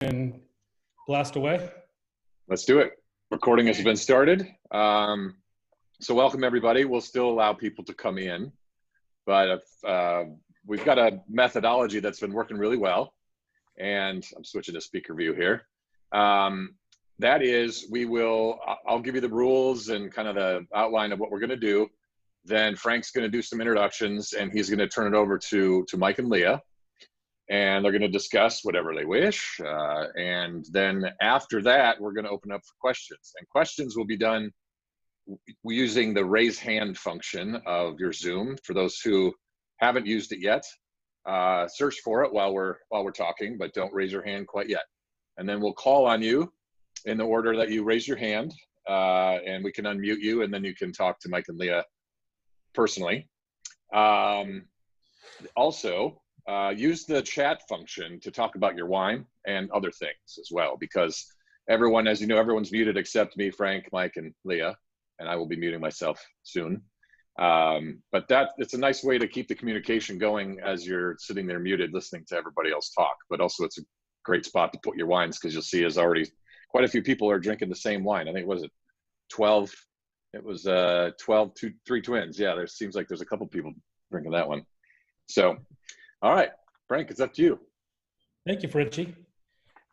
and blast away? Let's do it. Recording has been started. So welcome everybody. We'll still allow people to come in, but we've got a methodology that's been working really well. And I'm switching to speaker view here. That is, I'll give you the rules and kind of the outline of what we're gonna do. Then Frank's gonna do some introductions and he's gonna turn it over to Mike and Leah. And they're going to discuss whatever they wish. And then after that, we're going to open up for questions. And questions will be done using the raise hand function of your Zoom. For those who haven't used it yet, search for it while we're talking, but don't raise your hand quite yet. And then we'll call on you in the order that you raise your hand, and we can unmute you, and then you can talk to Mike and Leah personally. Also, use the chat function to talk about your wine and other things as well, because everyone, as you know, everyone's muted except me, Frank, Mike, and Leah, and I will be muting myself soon. But it's a nice way to keep the communication going as you're sitting there muted, listening to everybody else talk. But also it's a great spot to put your wines, because you'll see as already quite a few people are drinking the same wine. I think, was it 12? It was 3 twins. Yeah, there seems like there's a couple people drinking that one. So, all right, Frank, it's up to you. Thank you, Fritchie.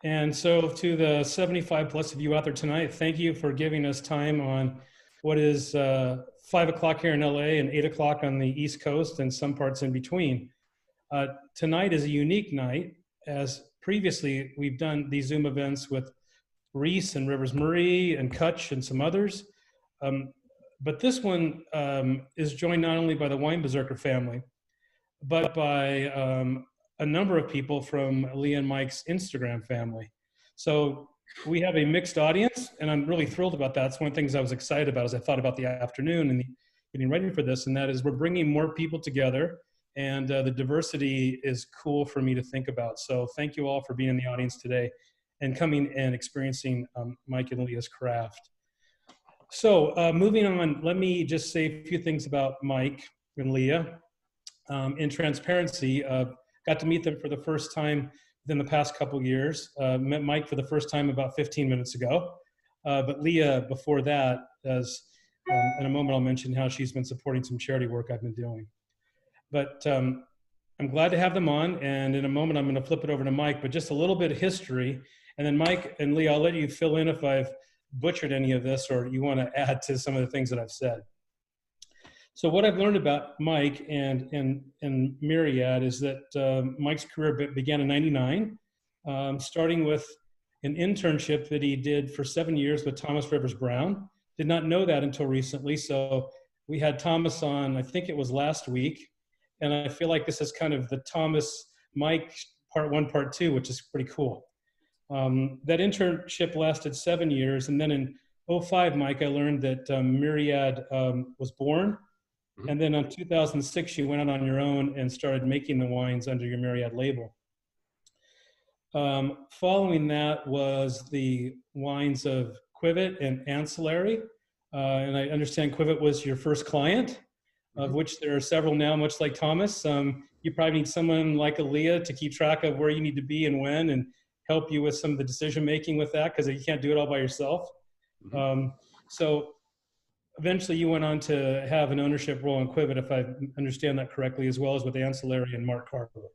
And so to the 75 plus of you out there tonight, thank you for giving us time on what is 5 o'clock here in LA and 8 o'clock on the East Coast and some parts in between. Tonight is a unique night, as previously we've done these Zoom events with Reese and Rivers Marie and Kutch and some others. But this one is joined not only by the Wine Berserker family, but by a number of people from Leah and Mike's Instagram family. So we have a mixed audience, and I'm really thrilled about that. It's one of the things I was excited about as I thought about the afternoon and getting ready for this, and that is we're bringing more people together, and the diversity is cool for me to think about. So thank you all for being in the audience today and coming and experiencing Mike and Leah's craft. So moving on, let me just say a few things about Mike and Leah. In transparency, got to meet them for the first time within the past couple years. Met Mike for the first time about 15 minutes ago. But Leah, before that, as in a moment I'll mention how she's been supporting some charity work I've been doing. But I'm glad to have them on, and in a moment I'm going to flip it over to Mike, but just a little bit of history. And then Mike and Leah, I'll let you fill in if I've butchered any of this or you want to add to some of the things that I've said. So what I've learned about Mike and Myriad is that Mike's career began in '99, starting with an internship that he did for 7 years with Thomas Rivers Brown. Did not know that until recently. So we had Thomas on, I think it was last week. And I feel like this is kind of the Thomas Mike part 1, part 2, which is pretty cool. That internship lasted 7 years. And then in '05, Mike, I learned that Myriad was born. And then in 2006, you went out on your own and started making the wines under your Myriad label. Following that was the wines of Quivet and Ancillary. And I understand Quivet was your first client, of which there are several now, much like Thomas. You probably need someone like Leah to keep track of where you need to be and when, and help you with some of the decision-making with that, because you can't do it all by yourself. So eventually you went on to have an ownership role in Quivet, if I understand that correctly, as well as with Ancillary and Mark Carver.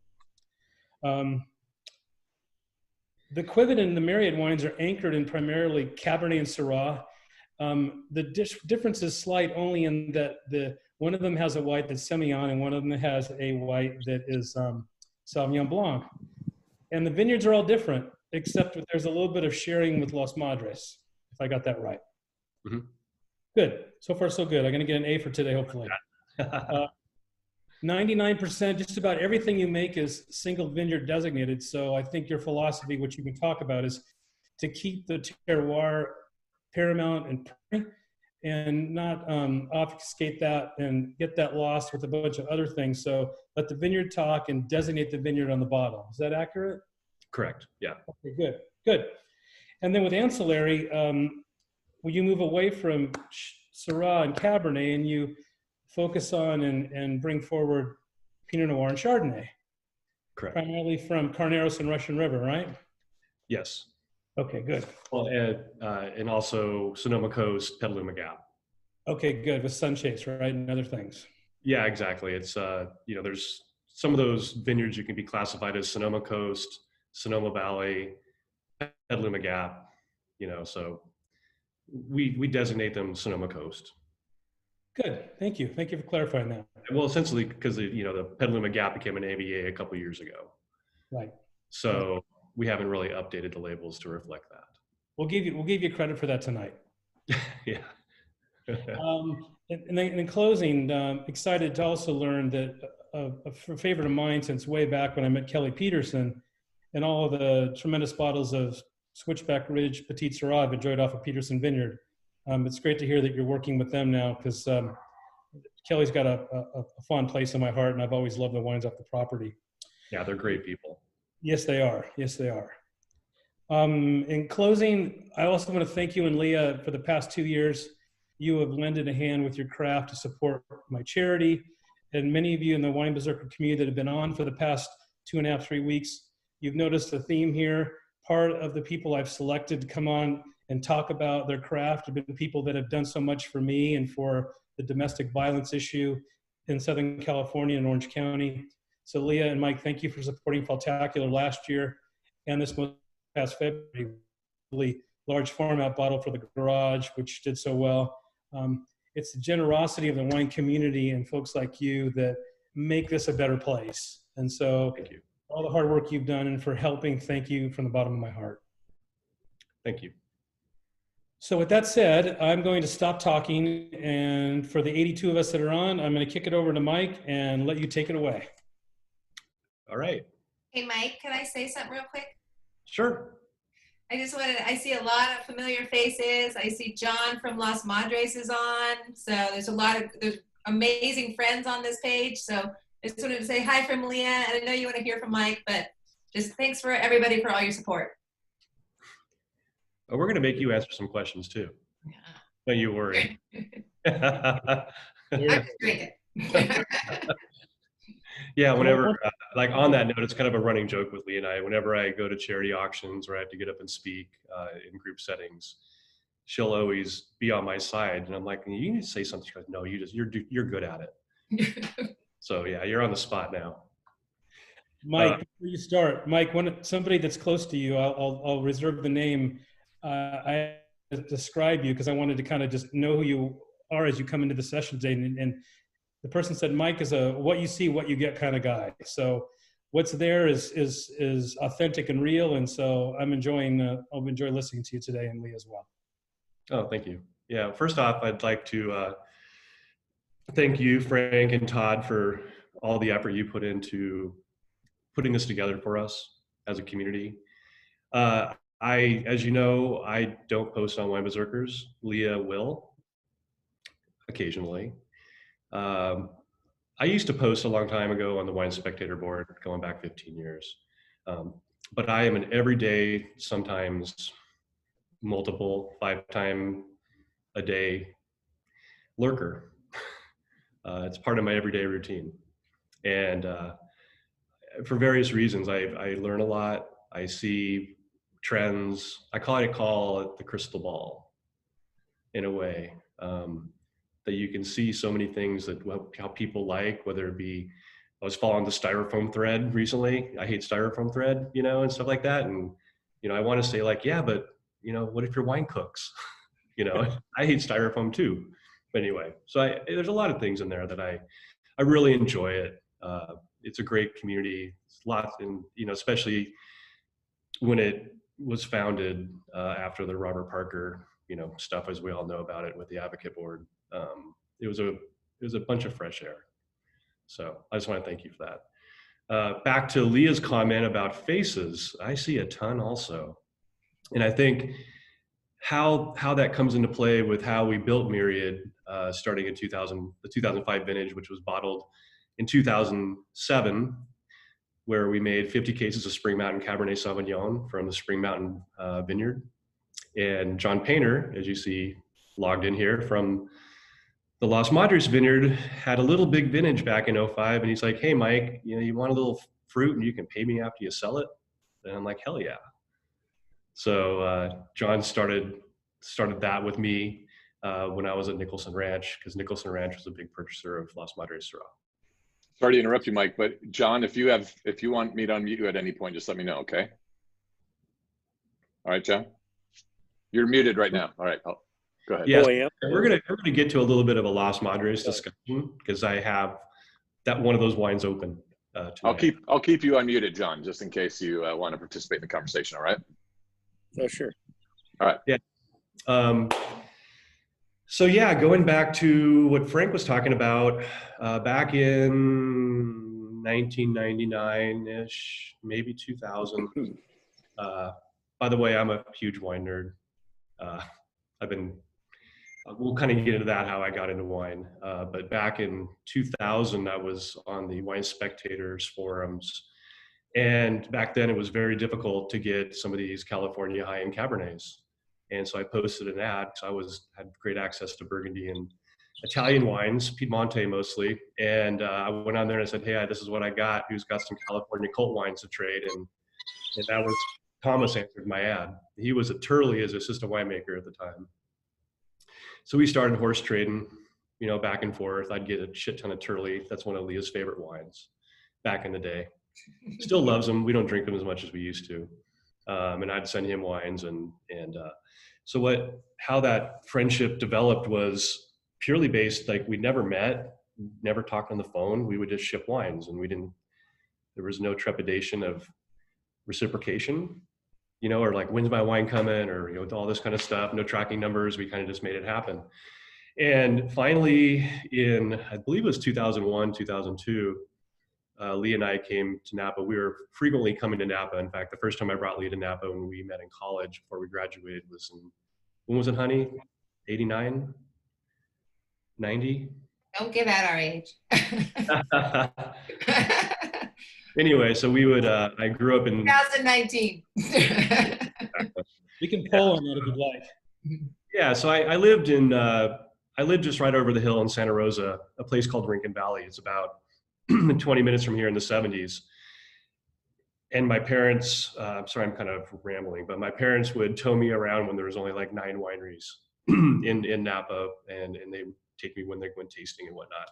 The Quivet and the Myriad wines are anchored in primarily Cabernet and Syrah. The difference is slight only in that one of them has a white that's Semillon and one of them has a white that is Sauvignon Blanc. And the vineyards are all different, except that there's a little bit of sharing with Los Madres, if I got that right. Good. So far, so good. I'm going to get an A for today, hopefully. 99%, just about everything you make is single vineyard designated. So I think your philosophy, which you can talk about, is to keep the terroir paramount and not obfuscate that and get that lost with a bunch of other things. So let the vineyard talk and designate the vineyard on the bottle. Is that accurate? Correct. Yeah. Okay, good. Good. And then with Ancillary, will you move away from Syrah and Cabernet and you focus on and bring forward Pinot Noir and Chardonnay? Correct. Primarily from Carneros and Russian River, right? Yes. Okay, good. Well, and also Sonoma Coast, Petaluma Gap. Okay, good, with Sunchase, right, and other things. Yeah, exactly. It's, there's some of those vineyards you can be classified as Sonoma Coast, Sonoma Valley, Petaluma Gap, so we designate them Sonoma Coast. Good, thank you. Thank you for clarifying that. Well, essentially because, the Petaluma Gap became an AVA a couple years ago. Right. So we haven't really updated the labels to reflect that. We'll give you credit for that tonight. Yeah. And then in closing, excited to also learn that a favorite of mine since way back when I met Kelly Peterson, and all of the tremendous bottles of Switchback Ridge Petite Syrah I've enjoyed off of Peterson Vineyard. It's great to hear that you're working with them now, because Kelly's got a fond place in my heart, and I've always loved the wines off the property. Yeah, they're great people. Yes, they are. Yes, they are. In closing, I also want to thank you and Leah for the past 2 years. You have lended a hand with your craft to support my charity, and many of you in the Wine Berserker community that have been on for the past 2.5, 3 weeks. You've noticed a theme here. Part of the people I've selected to come on and talk about their craft have been people that have done so much for me and for the domestic violence issue in Southern California and Orange County. So Leah and Mike, thank you for supporting Faltacular last year and this most past February, really large format bottle for the garage, which did so well. It's the generosity of the wine community and folks like you that make this a better place. And so Thank you. All the hard work you've done and for helping, thank you from the bottom of my heart. Thank you. So with that said, I'm going to stop talking, and for the 82 of us that are on, I'm going to kick it over to Mike and let you take it away. All right. Hey, Mike, can I say something real quick? Sure. I see a lot of familiar faces. I see John from Los Madres is on. So there's amazing friends on this page. So I just wanted to say hi from Leah, and I know you want to hear from Mike, but just thanks for everybody for all your support. Oh, we're going to make you answer some questions too. Yeah. Don't you worry. I'm just drinking. Yeah, whenever, like on that note, it's kind of a running joke with Lee and I. Whenever I go to charity auctions or I have to get up and speak in group settings, she'll always be on my side, and I'm like, "You need to say something." She goes, "No, you're good at it." So yeah, you're on the spot now. Mike, before you start, Mike, somebody that's close to you, I'll reserve the name. I describe you because I wanted to kind of just know who you are as you come into the session today, and the person said Mike is a what you see, what you get kind of guy. So what's there is authentic and real, and so I'll enjoy listening to you today, and Lee as well. Oh, thank you. Yeah, first off, I'd like to thank you, Frank and Todd, for all the effort you put into putting this together for us as a community. As you know, I don't post on Wine Berserkers. Leah will occasionally. I used to post a long time ago on the Wine Spectator board, going back 15 years. But I am an everyday, sometimes multiple, 5 times a day lurker. It's part of my everyday routine. And for various reasons, I learn a lot. I see trends. I call it the crystal ball in a way. That you can see so many things that how people like, whether it be, I was following the styrofoam thread recently. I hate styrofoam thread, and stuff like that. And, I want to say like, yeah, but, what if your wine cooks? I hate styrofoam too. But anyway, so there's a lot of things in there that I really enjoy it. It's a great community. It's lots, and, especially when it was founded after the Robert Parker, stuff, as we all know about it with the advocate board. It was a bunch of fresh air. So I just want to thank you for that. Back to Leah's comment about faces, I see a ton also. And I think how that comes into play with how we built Myriad, starting in the 2005 vintage, which was bottled in 2007, where we made 50 cases of Spring Mountain Cabernet Sauvignon from the Spring Mountain vineyard. And John Painter, as you see logged in here from the Los Madres vineyard, had a little big vintage back in 05. And he's like, "Hey, Mike, you want a little fruit and you can pay me after you sell it?" And I'm like, "Hell yeah." So John started that with me when I was at Nicholson Ranch, because Nicholson Ranch was a big purchaser of Las Madres Syrah. Sorry to interrupt you, Mike, but John, if you want me to unmute you at any point, just let me know, okay? All right, John? You're muted right now. All right, go ahead. Yes, Oh, I am? we're gonna get to a little bit of a Las Madres discussion, because I have that one of those wines open. I'll keep you unmuted, John, just in case you want to participate in the conversation. All right. Oh, sure. All right. Yeah. So yeah, going back to what Frank was talking about, back in 1999-ish, maybe 2000. By the way, I'm a huge wine nerd. We'll kind of get into that, how I got into wine. But back in 2000, I was on the Wine Spectators forums. And back then it was very difficult to get some of these California high-end Cabernets. And so I posted an ad, because had great access to Burgundy and Italian wines, Piemonte mostly. And I went on there and I said, hey, this is what I got. Who's got some California cult wines to trade? And that was Thomas answered my ad. He was at Turley as assistant winemaker at the time. So we started horse trading, back and forth. I'd get a shit ton of Turley. That's one of Leah's favorite wines back in the day. Still loves them. We don't drink them as much as we used to. And I'd send him wines. So how that friendship developed was purely based, like, we never met, never talked on the phone. We would just ship wines, and there was no trepidation of reciprocation, or like, when's my wine coming, or, all this kind of stuff, no tracking numbers. We kind of just made it happen. And finally I believe it was 2001, 2002, Leah and I came to Napa. We were frequently coming to Napa. In fact, the first time I brought Leah to Napa when we met in college before we graduated was when was it, honey? 89? 90? Don't give out our age. Anyway, so we would, I grew up in 2019. We can poll on that if you'd like. Yeah, so I lived just right over the hill in Santa Rosa, a place called Rincon Valley. It's about 20 minutes from here in the 70s. And my parents, I'm sorry, I'm kind of rambling, but my parents would tow me around when there was only like 9 wineries in Napa, and they would take me when they went tasting and whatnot.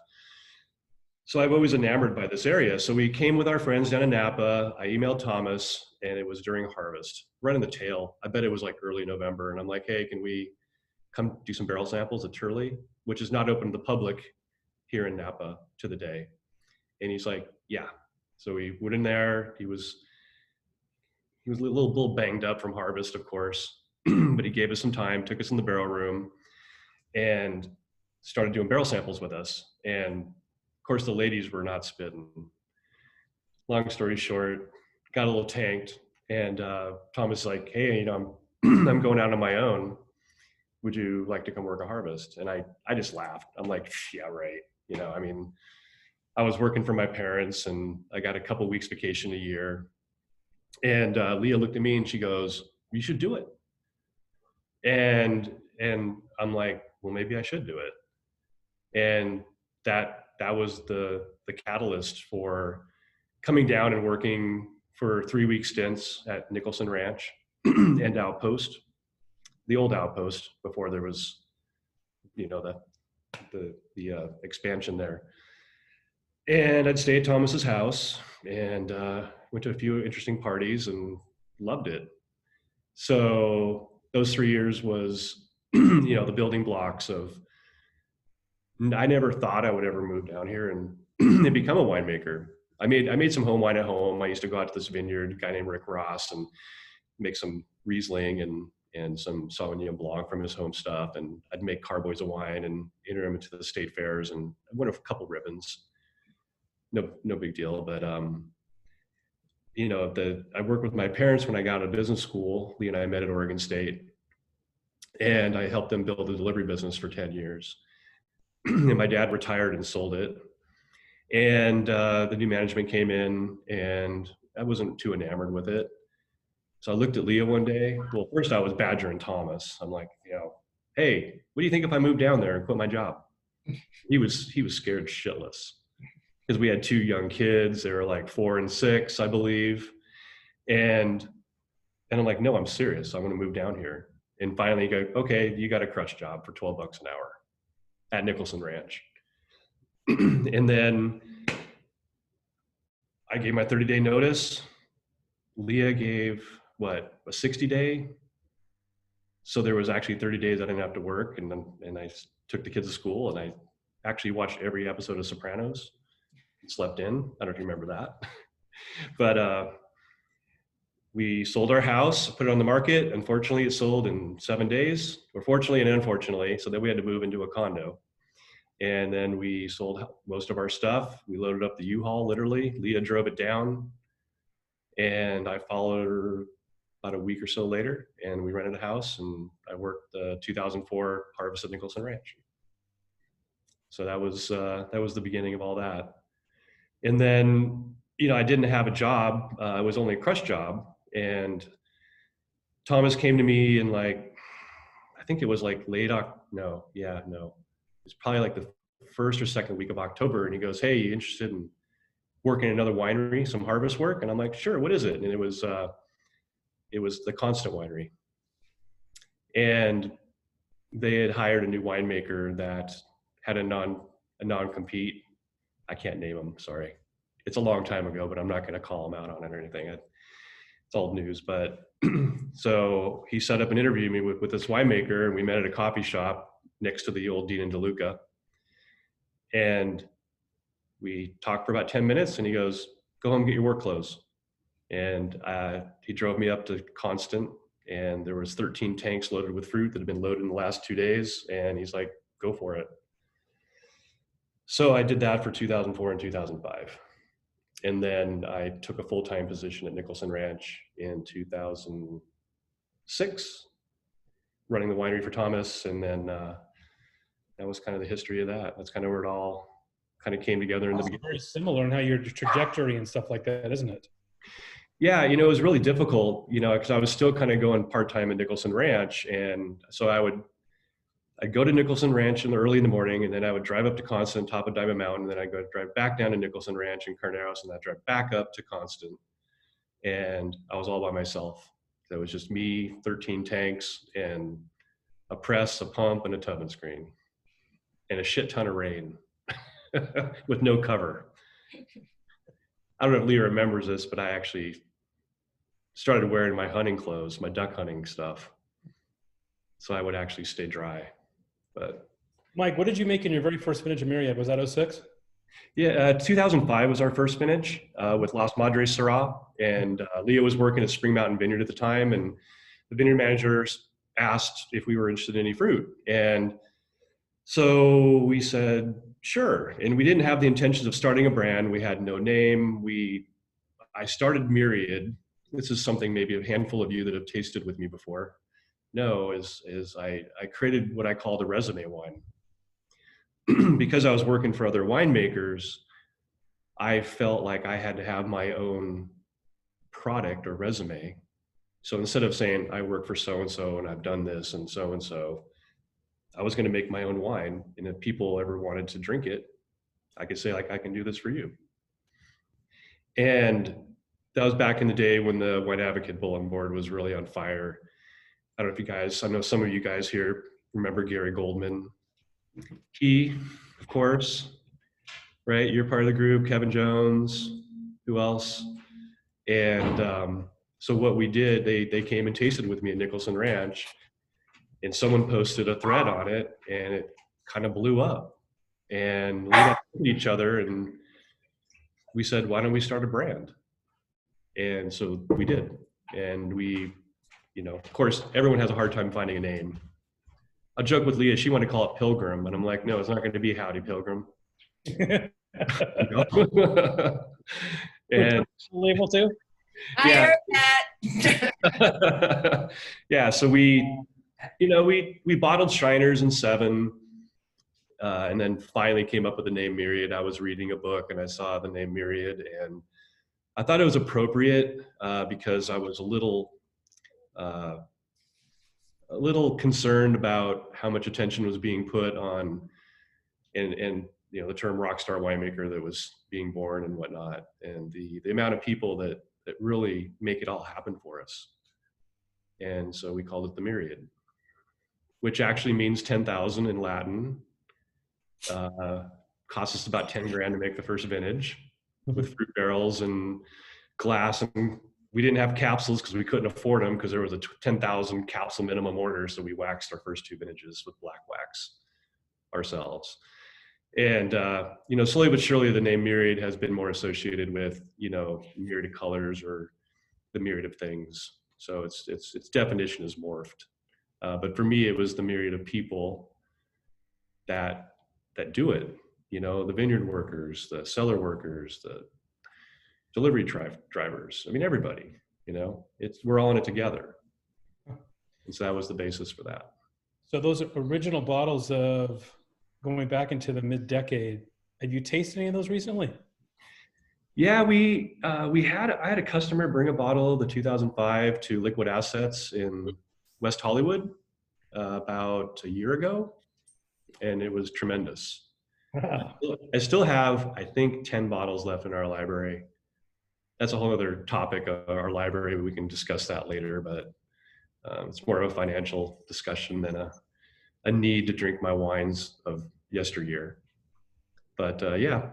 So I've always enamored by this area. So we came with our friends down in Napa. I emailed Thomas, and it was during harvest, right in the tail. I bet it was like early November. And I'm like, hey, can we come do some barrel samples at Turley, which is not open to the public here in Napa to the day. And he's like, yeah. So we went in there. He was a little banged up from harvest, of course, but he gave us some time, took us in the barrel room, and started doing barrel samples with us. And of course, the ladies were not spitting. Long story short, got a little tanked, and Thomas was like, hey, I'm going out on my own. Would you like to come work a harvest? And I just laughed. I'm like, yeah, right. I was working for my parents, and I got a couple weeks vacation a year. And Leah looked at me and she goes, you should do it. And I'm like, well, maybe I should do it. And that was the catalyst for coming down and working for 3-week stints at Nicholson Ranch and Outpost, the old Outpost, before there was, the expansion there. And I'd stay at Thomas's house, and went to a few interesting parties and loved it. So those 3 years was, the building blocks of, I never thought I would ever move down here and become a winemaker. I made some home wine at home. I used to go out to this vineyard, a guy named Rick Ross, and make some Riesling and some Sauvignon Blanc from his home stuff. And I'd make carboys of wine and enter them into the state fairs, and I won a couple ribbons. No big deal. But I worked with my parents when I got out of business school. Leah and I met at Oregon State, and I helped them build a delivery business for 10 years. And my dad retired and sold it. And the new management came in, and I wasn't too enamored with it. So I looked at Leah one day. Well, first I was badgering Thomas. I'm like, hey, what do you think if I moved down there and quit my job? He was scared shitless, because we had 2 young kids. They were like 4 and 6, I believe. And And I'm like, no, I'm serious. I want to move down here. And finally go, okay, you got a crush job for $12 an hour at Nicholson Ranch. And then I gave my 30-day notice. Leah gave a 60-day. So there was actually 30 days I didn't have to work. And I took the kids to school, and I actually watched every episode of Sopranos, slept in. I don't know if you remember that. But we sold our house, put it on the market. Unfortunately, it sold in 7 days, or fortunately and unfortunately. So then we had to move into a condo. And then we sold most of our stuff. We loaded up the U-Haul, literally. Leah drove it down. And I followed her about a week or so later, and we rented a house, and I worked the 2004 harvest at Nicholson Ranch. So that was the beginning of all that. And then, I didn't have a job. It was only a crush job. And Thomas came to me in I think it was it's probably like the first or second week of October. And he goes, hey, you interested in working in another winery, some harvest work? And I'm like, sure, what is it? And it was the Constant Winery. And they had hired a new winemaker that had a non-compete. I can't name him, sorry. It's a long time ago, but I'm not going to call him out on it or anything. It's old news. But so he set up an interview me with this winemaker, and we met at a coffee shop next to the old Dean and DeLuca. And we talked for about 10 minutes, and he goes, go home and get your work clothes. And he drove me up to Constant, and there was 13 tanks loaded with fruit that had been loaded in the last 2 days. And he's like, go for it. So I did that for 2004 and 2005. And then I took a full-time position at Nicholson Ranch in 2006, running the winery for Thomas. And then that was kind of the history of that. That's kind of where it all kind of came together in the beginning. Very similar in how your trajectory and stuff like that, isn't it? Yeah, it was really difficult, because I was still kind of going part-time at Nicholson Ranch. And so I'd go to Nicholson Ranch early in the morning, and then I would drive up to Constant, top of Diamond Mountain, and then I'd go drive back down to Nicholson Ranch in Carneros, and I'd drive back up to Constant. And I was all by myself. It was just me, 13 tanks, and a press, a pump, and a tub and screen, and a shit ton of rain with no cover. I don't know if Leah remembers this, but I actually started wearing my hunting clothes, my duck hunting stuff, so I would actually stay dry. But Mike, what did you make in your very first vintage of Myriad? Was that 06? Yeah, 2005 was our first vintage with Las Madres Syrah, and Leah was working at Spring Mountain Vineyard at the time, and the vineyard managers asked if we were interested in any fruit. And so we said, sure. And we didn't have the intentions of starting a brand. We had no name. I started Myriad. This is something maybe a handful of you that have tasted with me before know is I created what I called a resume wine. Because I was working for other winemakers, I felt like I had to have my own product or resume. So instead of saying I work for so-and-so and I've done this and so, I was going to make my own wine. And if people ever wanted to drink it, I could say, I can do this for you. And that was back in the day when the Wine Advocate Bulletin Board was really on fire. I don't know if you guys, I know some of you guys here remember Gary Goldman. He, of course, right? You're part of the group, Kevin Jones, who else? And so what we did, they came and tasted with me at Nicholson Ranch, and someone posted a thread on it, and it kind of blew up. And we got to each other, and we said, why don't we start a brand? And so we did. And we, of course, everyone has a hard time finding a name. I joke with Leah, she wanted to call it Pilgrim, and I'm like, no, it's not going to be Howdy Pilgrim. And label too? I Yeah. heard that. Yeah, so we bottled Shriners in 7, and then finally came up with the name Myriad. I was reading a book and I saw the name Myriad, and I thought it was appropriate because I was a little concerned about how much attention was being put on, and the term rock star winemaker that was being born and whatnot, and the amount of people that really make it all happen for us. And so we called it the Myriad, which actually means 10,000 in Latin. Cost us about 10 grand to make the first vintage with fruit barrels and glass. And we didn't have capsules because we couldn't afford them because there was a 10,000 capsule minimum order. So we waxed our first 2 vintages with black wax ourselves. And, slowly but surely the name Myriad has been more associated with, myriad of colors or the myriad of things. So its definition is morphed. But for me, it was the myriad of people that do it. The vineyard workers, the cellar workers, the delivery drivers. I mean, everybody. We're all in it together. And so that was the basis for that. So those original bottles of going back into the mid-decade, have you tasted any of those recently? Yeah, I had a customer bring a bottle of the 2005 to Liquid Assets in West Hollywood about a year ago, and it was tremendous. Wow. I still have, I think, 10 bottles left in our library. That's a whole other topic of our library. We can discuss that later, but it's more of a financial discussion than a need to drink my wines of yesteryear. But it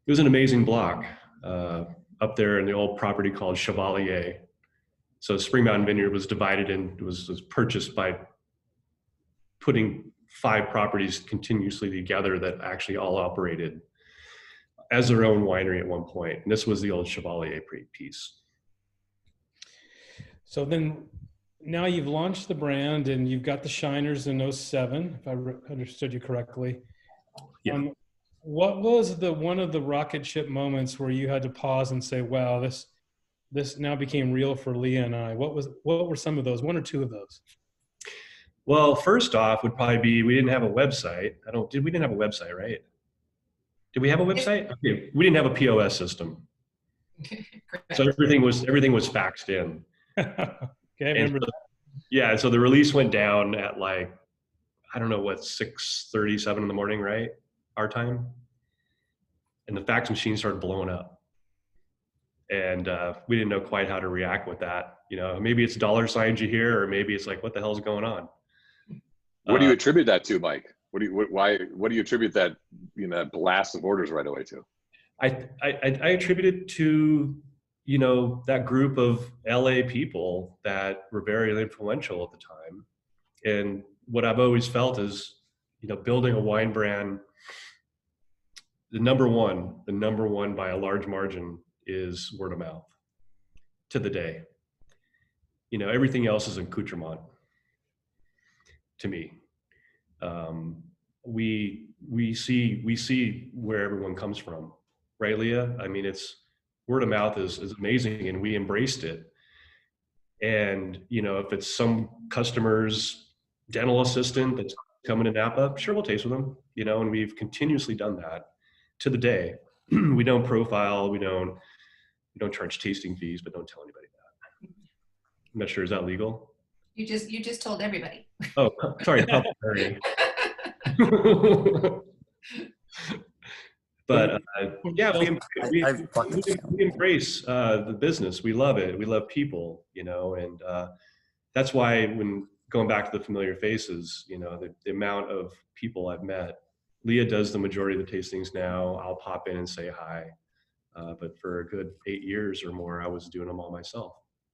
was an amazing block up there in the old property called Chevalier. So Spring Mountain Vineyard was divided and was purchased by putting 5 properties continuously together that actually all operated as their own winery at one point. And this was the old Chevalier piece. So then now you've launched the brand and you've got the Shiners in 07, if I understood you correctly. Yeah. What was one of the rocket ship moments where you had to pause and say, wow, this now became real for Leah and I? What were some of those, 1 or 2 of those? Well, first off would probably be, we didn't have a website. We didn't have a website, right? Did we have a website? Okay. We didn't have a POS system. So everything was faxed in. Okay, I remember that. Yeah, so the release went down at 6:37 in the morning, right? Our time. And the fax machine started blowing up. And we didn't know quite how to react with that. Maybe it's dollar signs you hear, or maybe it's like, what the hell's going on? What do you attribute that to, Mike? What do you attribute that, that blast of orders right away to? I attribute it to, that group of LA people that were very influential at the time. And what I've always felt is, building a wine brand, the number one by a large margin is word of mouth to the day. Everything else is an accoutrement to me. We see where everyone comes from, right, Leah? I mean, word of mouth is amazing, and we embraced it. And if it's some customer's dental assistant that's coming to Napa, sure, we'll taste with them. And we've continuously done that to the day. We don't profile, we don't charge tasting fees, but don't tell anybody that. I'm not sure, is that legal? You just told everybody. Oh, sorry. But yeah, we embrace the business. We love it. We love people, and that's why when going back to the familiar faces, the amount of people I've met, Leah does the majority of the tastings now. I'll pop in and say hi. But for a good 8 years or more, I was doing them all myself.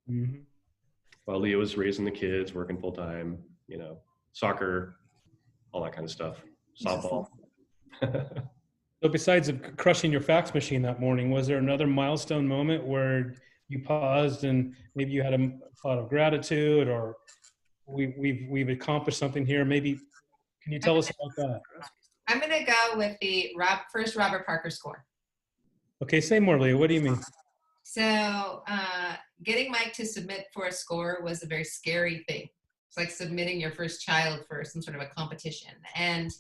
Mm-hmm. While Leah was raising the kids, working full time, soccer, all that kind of stuff, softball. So besides crushing your fax machine that morning, was there another milestone moment where you paused and maybe you had a thought of gratitude, or we've accomplished something here? Maybe, can you tell us about that? I'm going to go with the first Robert Parker score. Okay, say more, Leah. What do you mean? So getting Mike to submit for a score was a very scary thing. It's like submitting your first child for some sort of a competition. And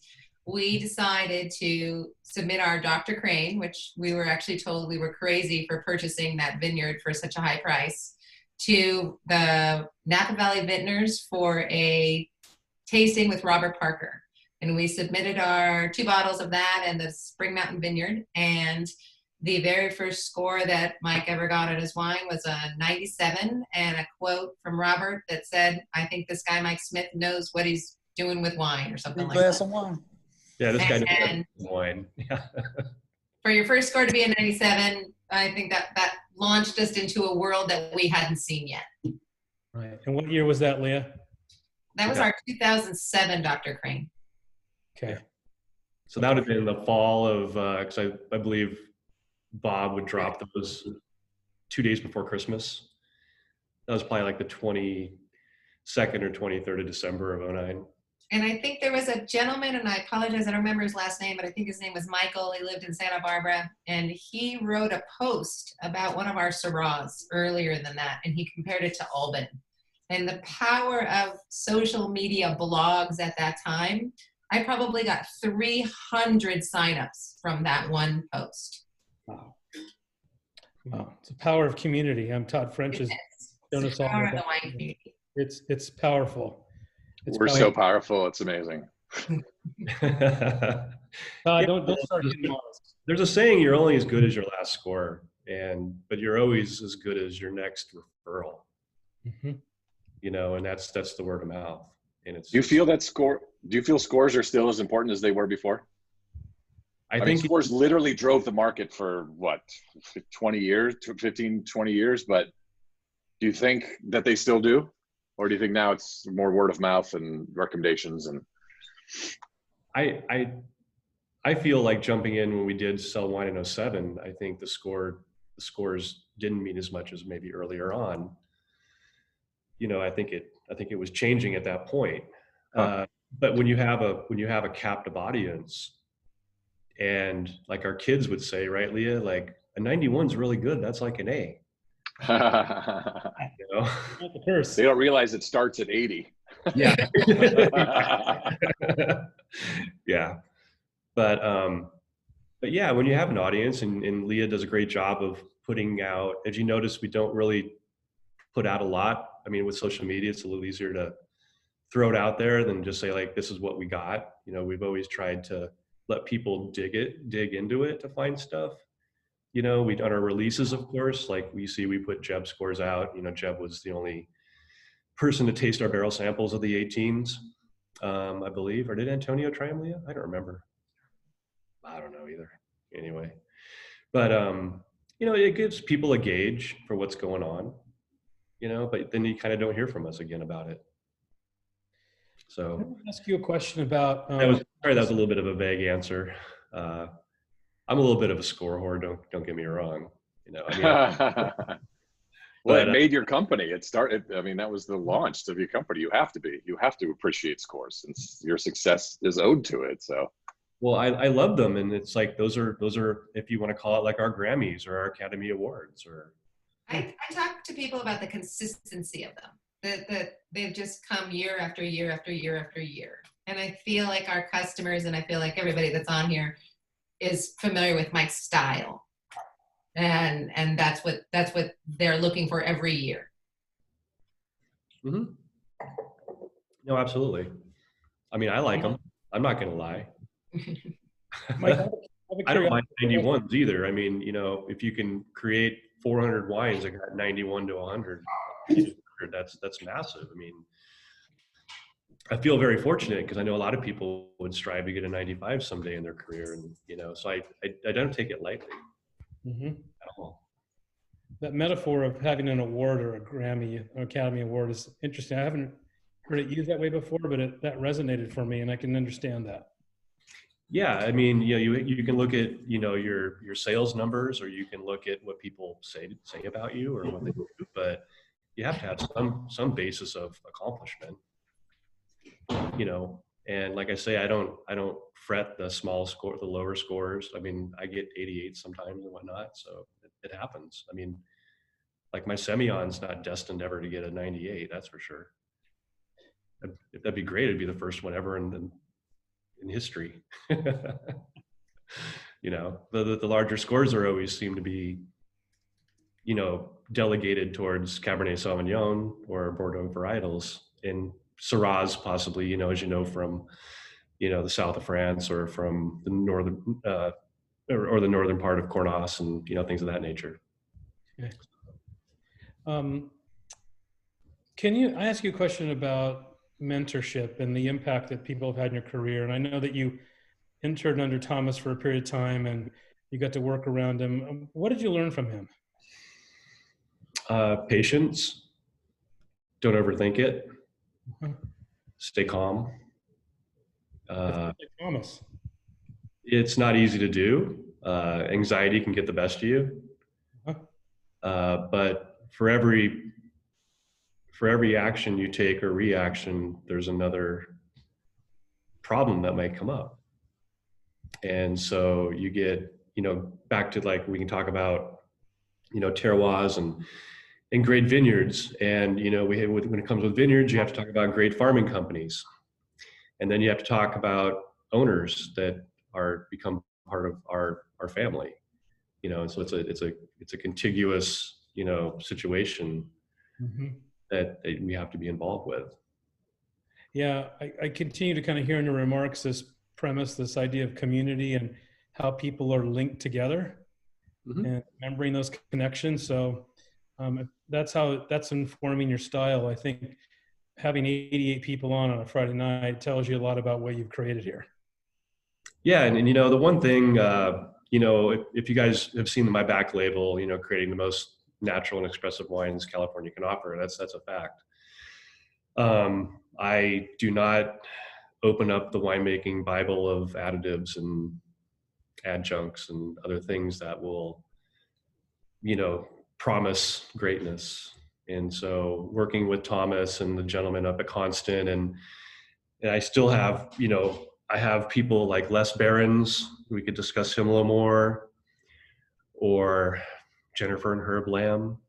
we decided to submit our Dr. Crane, which we were actually told we were crazy for purchasing that vineyard for such a high price, to the Napa Valley Vintners for a tasting with Robert Parker. And we submitted our 2 bottles of that and the Spring Mountain Vineyard. And The very first score that Mike ever got on his wine was a 97, and a quote from Robert that said, "I think this guy Mike Smith knows what he's doing with wine," or something like Glass that. of wine. Yeah, this guy And knows wine. Yeah. for your first score to be a 97, I think that launched us into a world that we hadn't seen yet. Right. And what year was that, Leah? That was our 2007 Dr. Crane. Okay. So that would have been the fall of, because I believe Bob would drop those 2 days before Christmas. That was probably like the 22nd or 23rd of December of 09. And I think there was a gentleman, and I apologize, I don't remember his last name, but I think his name was Michael. He lived in Santa Barbara, and he wrote a post about one of our Syrahs earlier than that, and he compared it to Alban. And the power of social media blogs at that time, I probably got 300 signups from that one post. Wow. Wow. It's the power of community. I'm Todd French's shown us all. Power of the wine community. It's powerful. We're so powerful. It's amazing. Don't start getting lost. There's a saying, you're only as good as your last score, but you're always as good as your next referral. Mm-hmm. You know, and that's the word of mouth. And it's. Do you feel scores are still as important as they were before? I think scores literally drove the market for what, 20 years, 15, 20 years. But do you think that they still do? Or do you think now it's more word of mouth and recommendations? And I feel like jumping in when we did sell wine in 07, I think the scores didn't mean as much as maybe earlier on. You know, I think it was changing at that point. But when you have a captive audience, and like our kids would say, right, Leah, like a 91 is really good. That's like an A. You know? They don't realize it starts at 80. Yeah. Yeah. But yeah, when you have an audience, and Leah does a great job of putting out, as you notice, we don't really put out a lot. I mean, with social media, it's a little easier to throw it out there than just say like, this is what we got. You know, we've always tried to let people dig into it to find stuff. You know, we on our releases, of course, like we put Jeb scores out. You know, Jeb was the only person to taste our barrel samples of the 18s, I believe. Or did Antonio try them, Leah? I don't remember. I don't know either. Anyway, but you know, it gives people a gauge for what's going on. You know, but then you kind of don't hear from us again about it. So Let me ask you a question about. that was a little bit of a vague answer. I'm a little bit of a score whore. Don't get me wrong. You know, I mean, well, it made your company. It started. I mean, that was the launch of your company. You have to appreciate scores, since your success is owed to it. So. Well, I love them, and it's like those are if you want to call it like our Grammys or our Academy Awards or. I talk to people about the consistency of them. That they've just come year after year after year after year, and I feel like our customers, and I feel like everybody that's on here, is familiar with Mike's style, and that's what they're looking for every year. Mm-hmm. No, absolutely. I mean, I like them. I'm not going to lie. Mike, I don't mind 91s either. I mean, you know, if you can create 400 wines that got 91 to 100, that's massive. I mean, I feel very fortunate because I know a lot of people would strive to get a 95 someday in their career, and you know, so I don't take it lightly at all. That metaphor of having an award or a Grammy or Academy Award is interesting. I haven't heard it used that way before, but that resonated for me, and I can understand that. Yeah, I mean, you know, you can look at, you know, your sales numbers, or you can look at what people say about you or what they do, but you have to have some basis of accomplishment. You know, and like I say, I don't fret the small score, the lower scores. I mean, I get 88 sometimes and whatnot, so it happens. I mean, like my Semillon's not destined ever to get a 98, that's for sure. That'd be great. It'd be the first one ever in history. You know, the larger scores always seem to be, you know, delegated towards Cabernet Sauvignon or Bordeaux varietals, and Syrahs possibly, you know, as you know, from, you know, the south of France or from the or the northern part of Cornas and, things of that nature. Okay. I ask you a question about mentorship and the impact that people have had in your career? And I know that you interned under Thomas for a period of time and you got to work around him. What did you learn from him? Patience. Don't overthink it. Mhm. Stay calm. Like Thomas. It's not easy to do. Anxiety can get the best of you. But for every action you take or reaction, there's another problem that might come up. And so you get, back to, like, we can talk about, terroirs and great vineyards. And, when it comes with vineyards, you have to talk about great farming companies. And then you have to talk about owners that become part of our family, and so it's a contiguous, situation Mm-hmm. that we have to be involved with. Yeah, I continue to kind of hear in your remarks this premise, this idea of community and how people are linked together Mm-hmm. and remembering those connections. So that's informing your style. I think having 88 people on a Friday night tells you a lot about what you've created here. Yeah, and the one thing, if you guys have seen my back label, creating the most natural and expressive wines California can offer, that's a fact. I do not open up the winemaking Bible of additives and adjuncts and other things that will, promise greatness. And so working with Thomas and the gentleman up at Constant, and I still have, I have people like Les Barons, we could discuss him a little more, or Jennifer and Herb Lamb,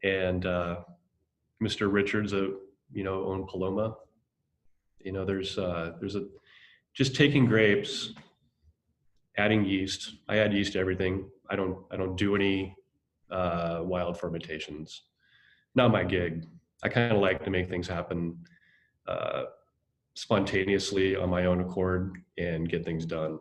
and Mr. Richards, own Paloma. There's a just taking grapes, adding yeast. I add yeast to everything. I don't do any wild fermentations. Not my gig. I kind of like to make things happen spontaneously on my own accord and get things done,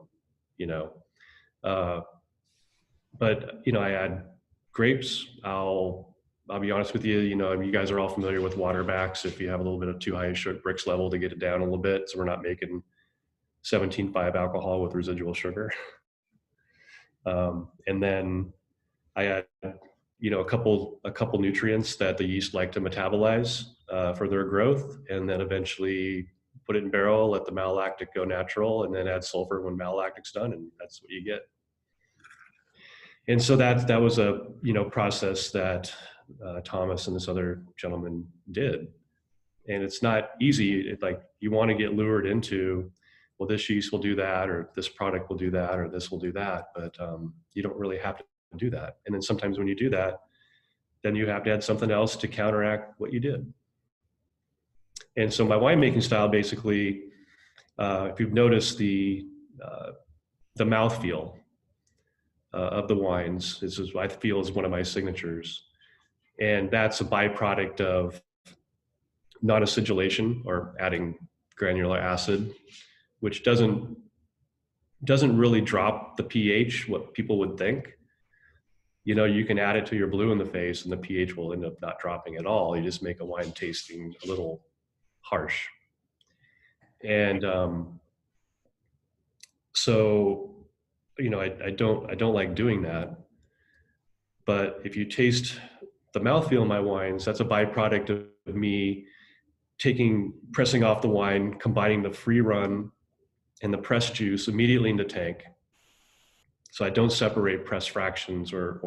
but I add grapes. I'll be honest with you, you guys are all familiar with waterbacks. If you have a little bit of too high a sugar Brix level, to get it down a little bit, so we're not making 17.5 alcohol with residual sugar. And then I add, a couple nutrients that the yeast like to metabolize for their growth, and then eventually put it in barrel, let the malolactic go natural, and then add sulfur when malolactic's done, and that's what you get. And so that was a process that Thomas and this other gentleman did, and it's not easy. Like, you want to get lured into, well, this yeast will do that, or this product will do that, or this will do that, but you don't really have to do that. And then sometimes when you do that, then you have to add something else to counteract what you did. And so my winemaking style, basically, if you've noticed the mouthfeel of the wines, I feel is one of my signatures. And that's a byproduct of non-acidulation, or adding granular acid, which doesn't really drop the pH, what people would think. You can add it to your blue in the face and the pH will end up not dropping at all. You just make a wine tasting a little harsh. And so, I don't like doing that. But if you taste the mouthfeel of my wines, that's a byproduct of me pressing off the wine, combining the free run and the press juice immediately in the tank. So I don't separate press fractions or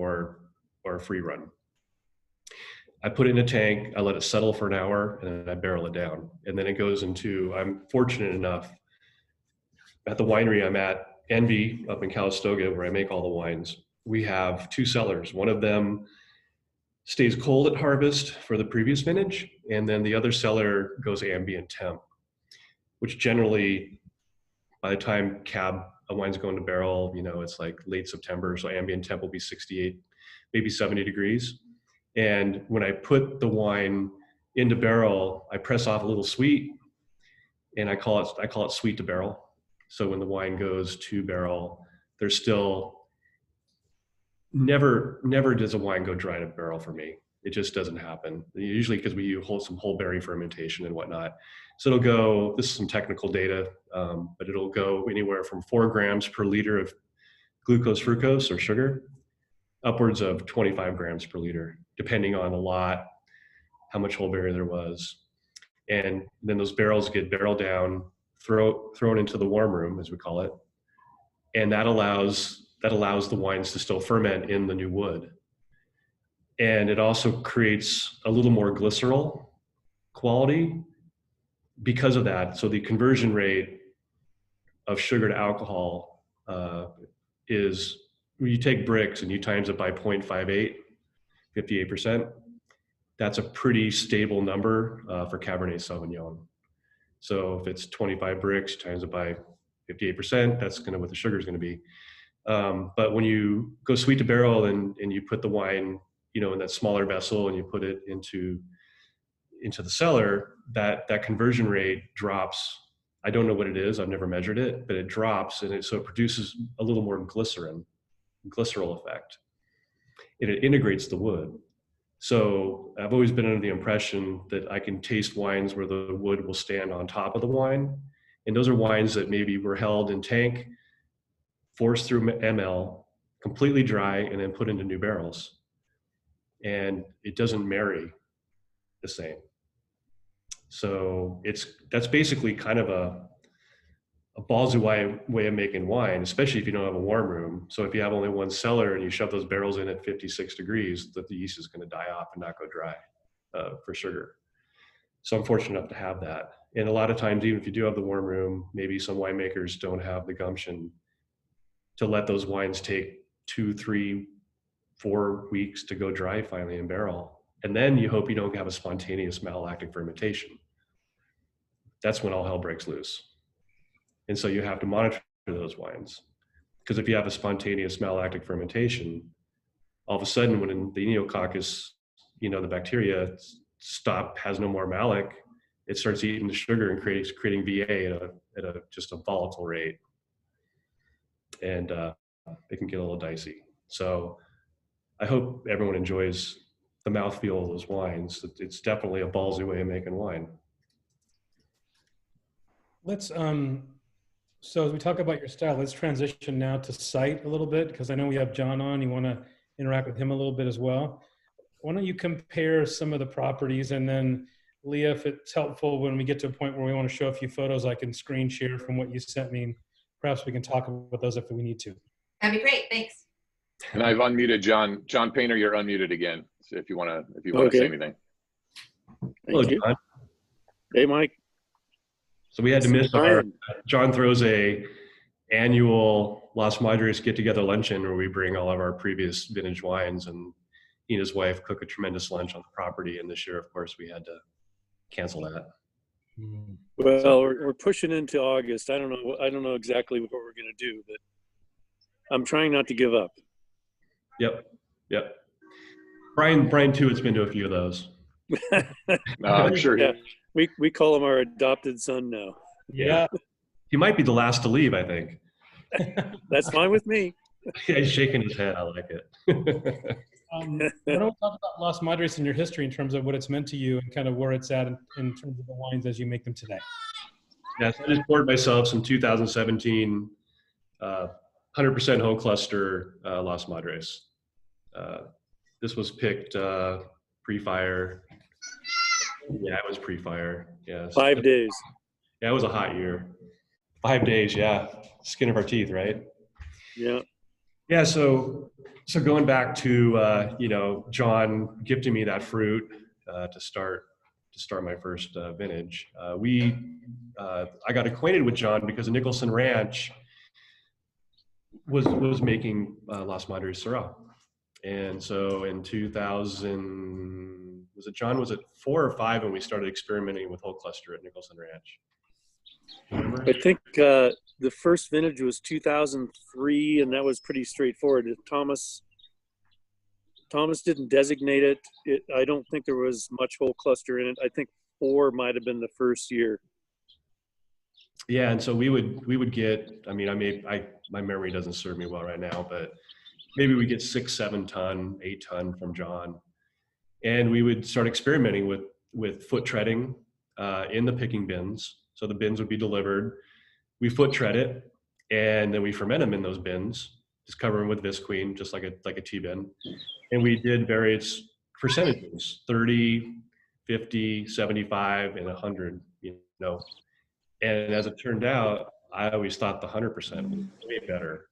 free run. I put it in a tank, I let it settle for an hour, and then I barrel it down. And then it goes into, I'm fortunate enough, at the winery I'm at, Envy, up in Calistoga, where I make all the wines, we have 2 cellars. One of them stays cold at harvest for the previous vintage, and then the other cellar goes ambient temp, which generally, by the time a wine's going to barrel, it's like late September, so ambient temp will be 68, maybe 70 degrees. And when I put the wine into barrel, I press off a little sweet, and I call it sweet to barrel. So when the wine goes to barrel, there's still never does a wine go dry in a barrel for me. It just doesn't happen. Usually because we use some whole berry fermentation and whatnot. So it'll go, this is some technical data, but it'll go anywhere from 4 grams per liter of glucose, fructose, or sugar, upwards of 25 grams per liter, depending on the lot, how much whole berry there was. And then those barrels get barreled down, thrown into the warm room, as we call it. And that allows the wines to still ferment in the new wood. And it also creates a little more glycerol quality because of that. So the conversion rate of sugar to alcohol is, when you take bricks and you times it by 0.58, 58%, that's a pretty stable number for Cabernet Sauvignon. So if it's 25 bricks times it by 58%, that's kind of what the sugar is going to be. But when you go sweet to barrel and you put the wine, in that smaller vessel and you put it into the cellar, that conversion rate drops. I don't know what it is. I've never measured it, but it drops, and so it produces a little more glycerol effect, and it integrates the wood. So I've always been under the impression that I can taste wines where the wood will stand on top of the wine, and those are wines that maybe were held in tank, forced through ML, completely dry, and then put into new barrels. And it doesn't marry the same. So that's basically kind of a ballsy way of making wine, especially if you don't have a warm room. So if you have only one cellar and you shove those barrels in at 56 degrees, the yeast is going to die off and not go dry for sugar. So I'm fortunate enough to have that. And a lot of times, even if you do have the warm room, maybe some winemakers don't have the gumption to let those wines take 2, 3, 4 weeks to go dry finally in barrel. And then you hope you don't have a spontaneous malolactic fermentation. That's when all hell breaks loose. And so you have to monitor those wines. Because if you have a spontaneous malolactic fermentation, all of a sudden when the Enococcus, the bacteria has no more malic, it starts eating the sugar and creating VA at a just a volatile rate. And it can get a little dicey. So I hope everyone enjoys the mouthfeel of those wines. It's definitely a ballsy way of making wine. Let's, so as we talk about your style, let's transition now to site a little bit, because I know we have John on. You want to interact with him a little bit as well. Why don't you compare some of the properties, and then Leah, if it's helpful, when we get to a point where we want to show a few photos, I can screen share from what you sent me. Perhaps we can talk about those if we need to. That'd be great. Thanks. And I've unmuted John. John Painter, you're unmuted again. So if you want to say anything. Hello, John. Hey, Mike. So we had to miss our John throws a annual Las Madres get together luncheon where we bring all of our previous vintage wines, and he and his wife cook a tremendous lunch on the property. And this year, of course, we had to cancel that. Well, we're pushing into August. I don't know exactly what we're going to do, but I'm trying not to give up. Yep. Brian too has been to a few of those. I'm sure. Yeah, we call him our adopted son now. Yeah. He might be the last to leave, I think. That's fine with me. Yeah, he's shaking his head. I like it. Why don't we talk about Las Madres and your history in terms of what it's meant to you and kind of where it's at in terms of the wines as you make them today? Yes, I just poured myself some 2017 100% whole cluster Las Madres. This was picked pre-fire. Yeah, it was pre-fire. Yeah. 5 days. Yeah, it was a hot year. 5 days, yeah. Skin of our teeth, right? Yeah. Yeah, so going back to John gifting me that fruit to start my first vintage. I got acquainted with John because the Nicholson Ranch was making Las Madres Syrah. And so in 2000, was it 4 or 5 when we started experimenting with whole cluster at Nicholson Ranch? Remember? I think the first vintage was 2003, and that was pretty straightforward. Thomas didn't designate it. I don't think there was much whole cluster in it. I think 4 might have been the first year. Yeah, and so we would get, I mean, my memory doesn't serve me well right now, but maybe we get 6, 7 ton, 8 ton from John. And we would start experimenting with foot treading in the picking bins. So the bins would be delivered. We foot tread it, and then we ferment them in those bins, just cover them with visqueen, just like a T-bin. And we did various percentages, 30, 50, 75, and 100, you know. And as it turned out, I always thought the 100% was way better.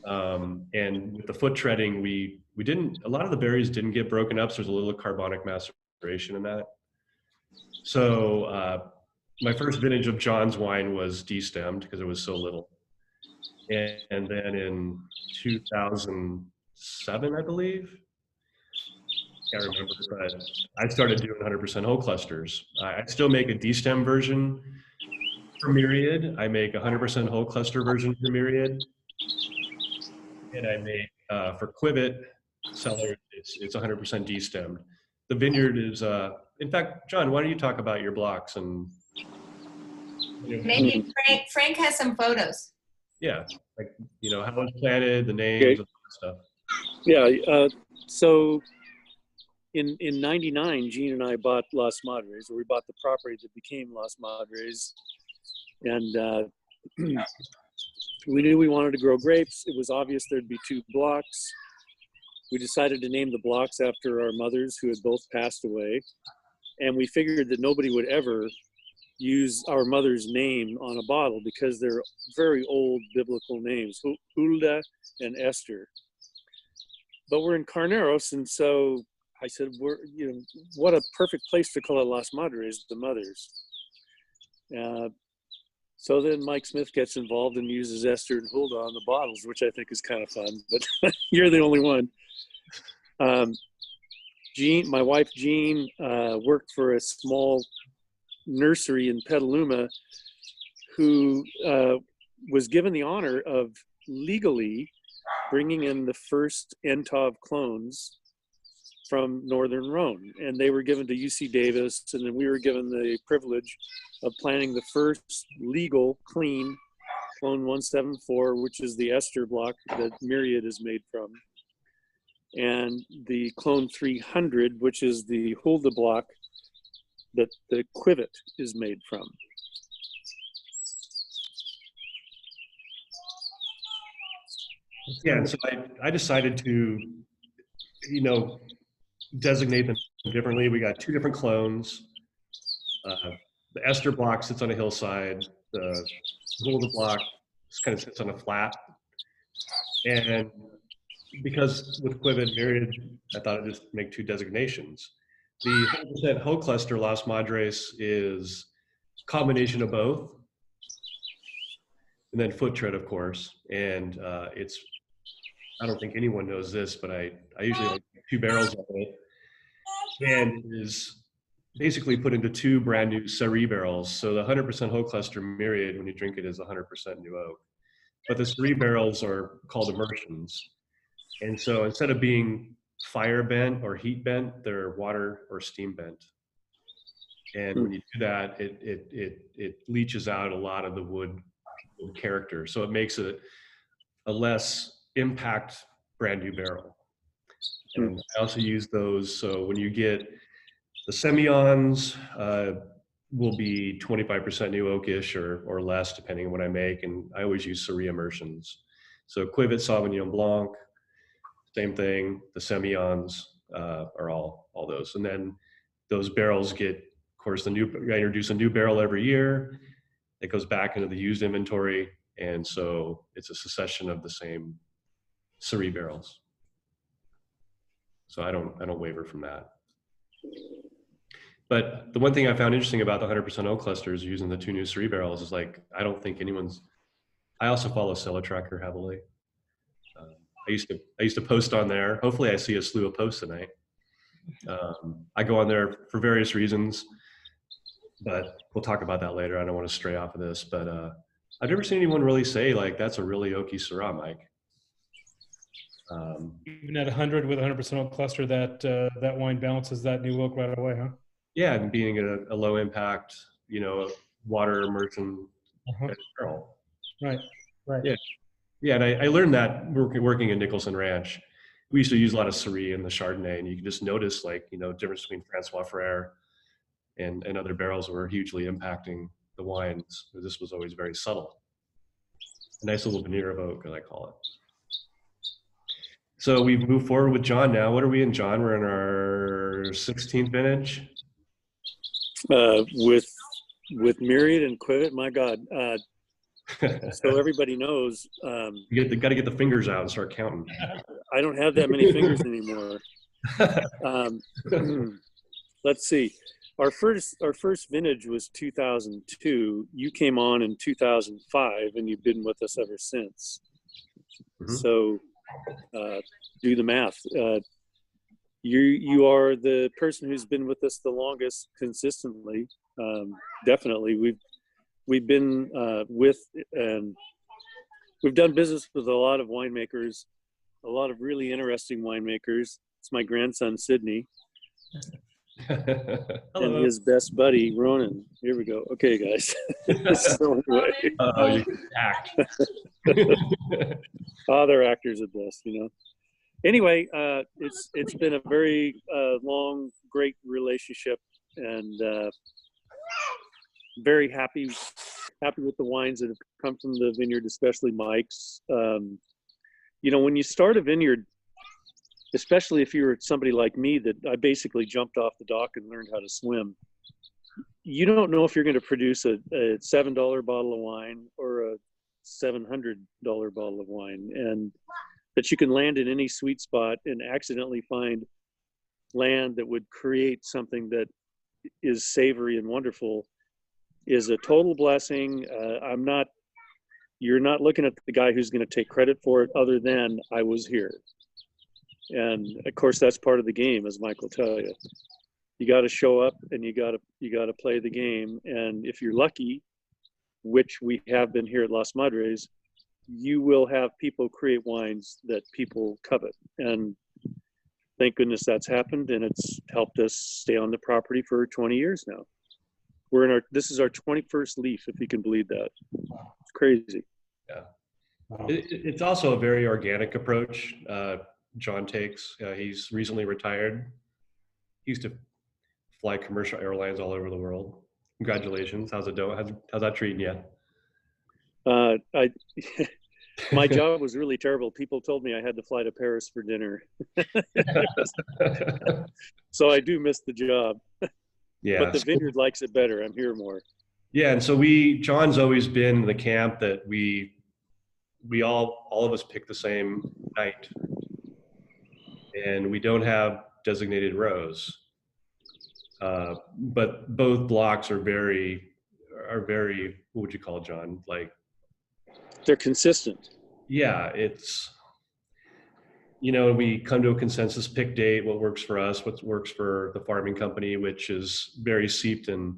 And with the foot treading, we didn't, a lot of the berries didn't get broken up. So there's a little carbonic maceration in that. So my first vintage of John's wine was destemmed because it was so little. And then in 2007, I believe, can't remember, but I started doing 100% whole clusters. I still make a destem version for Myriad. I make 100% whole cluster version for Myriad. And I make, for Quivet, Cellars, it's 100% destemmed. The vineyard is, in fact, John, why don't you talk about your blocks and. Maybe Frank has some photos. Yeah, like, you know, how it was planted, the names, and stuff. Yeah, so in 99, Gene and I bought Las Madres, or we bought the property that became Las Madres. And we knew we wanted to grow grapes. It was obvious there'd be 2 blocks. We decided to name the blocks after our mothers, who had both passed away. And we figured that nobody would ever use our mother's name on a bottle because they're very old biblical names, Hulda and Esther. But we're in Carneros, and so I said, what a perfect place to call it Las Madres, the mothers. So then Mike Smith gets involved and uses Esther and Hulda on the bottles, which I think is kind of fun, but you're the only one. Jean, my wife Jean, worked for a small nursery in Petaluma who was given the honor of legally bringing in the first Entov clones from Northern Rhone. And they were given to UC Davis, and then we were given the privilege of planting the first legal, clean clone 174, which is the ester block that Myriad is made from, and the clone 300, which is the Hulda block that the Quivet is made from. Yeah, and so I decided to, you know, designate them differently. We got 2 different clones. The ester block sits on a hillside. The Hulda block just kind of sits on a flat. And because with Quivet Myriad, I thought I'd just make 2 designations. The 100% whole cluster Las Madres is a combination of both. And then foot tread, of course. And it's, I don't think anyone knows this, but I usually like 2 barrels of it. And it is basically put into 2 brand new Sari barrels. So the 100% whole cluster Myriad, when you drink it, is 100% new oak. But the Sari barrels are called immersions. And so instead of being fire bent or heat bent, they're water or steam bent. And when you do that, it leaches out a lot of the wood character. So it makes it a less impact brand new barrel. And I also use those. So when you get the Semillons, will be 25% new oakish or less, depending on what I make. And I always use Sari immersions. So Quivet Sauvignon Blanc, same thing. The Semillons are all those. And then those barrels get, of course, I introduce a new barrel every year. It goes back into the used inventory. And so it's a succession of the same Sari barrels. So I don't waver from that. But the one thing I found interesting about the 100% oak clusters using the 2 new Sari barrels is, like, I don't think I also follow Cellar Tracker heavily. I used to post on there. Hopefully I see a slew of posts tonight. I go on there for various reasons, but we'll talk about that later. I don't want to stray off of this, but I've never seen anyone really say, like, that's a really oaky Syrah, Mike. Even at 100 with 100% oak cluster, that wine balances that new oak right away, huh? Yeah, and being a low impact, you know, water immersion Uh-huh. barrel. Right. Right. Yeah. Yeah, and I learned that working in Nicholson Ranch. We used to use a lot of Syrah and the Chardonnay, and you can just notice, like, difference between Francois Frere and other barrels were hugely impacting the wines. This was always very subtle. A nice little veneer of oak, as I call it. So we've moved forward with John now. What are we in, John? We're in our 16th vintage. With Myriad and Quivet, my God. So everybody knows, You got to get the fingers out and start counting. I don't have that many fingers anymore. Let's see. Our first vintage was 2002. You came on in 2005, and you've been with us ever since. Mhm. So do the math. You are the person who's been with us the longest consistently. Definitely, we've been with, and we've done business with a lot of winemakers, a lot of really interesting winemakers. It's my grandson Sydney and his best buddy Ronan. Here we go. Okay, guys. So anyway. You can act. Oh, they're actors at best, Anyway, it's been a very long, great relationship, and very happy with the wines that have come from the vineyard, especially Mike's. When you start a vineyard, especially if you're somebody like me that I basically jumped off the dock and learned how to swim, you don't know if you're going to produce a $7 bottle of wine or a $700 bottle of wine, and that you can land in any sweet spot and accidentally find land that would create something that is savory and wonderful is a total blessing. You're not looking at the guy who's going to take credit for it other than I was here. And of course, that's part of the game, as Mike will tell you. You got to show up and you got to play the game. And if you're lucky, which we have been here at Las Madres, you will have people create wines that people covet. And thank goodness that's happened, and it's helped us stay on the property for 20 years now. This is our 21st leaf, if you can believe that. It's crazy. Yeah. Wow. It's also a very organic approach John takes. He's recently retired. He used to fly commercial airlines all over the world. Congratulations. How's it doing? How's that treating you? My job was really terrible. People told me I had to fly to Paris for dinner. So I do miss the job. Yeah. But the vineyard likes it better. I'm here more. Yeah, and so John's always been in the camp that we all of us pick the same night, and we don't have designated rows. But both blocks are very, what would you call it, John? Like, they're consistent. Yeah, it's, we come to a consensus pick date, what works for us, what works for the farming company, which is very seeped in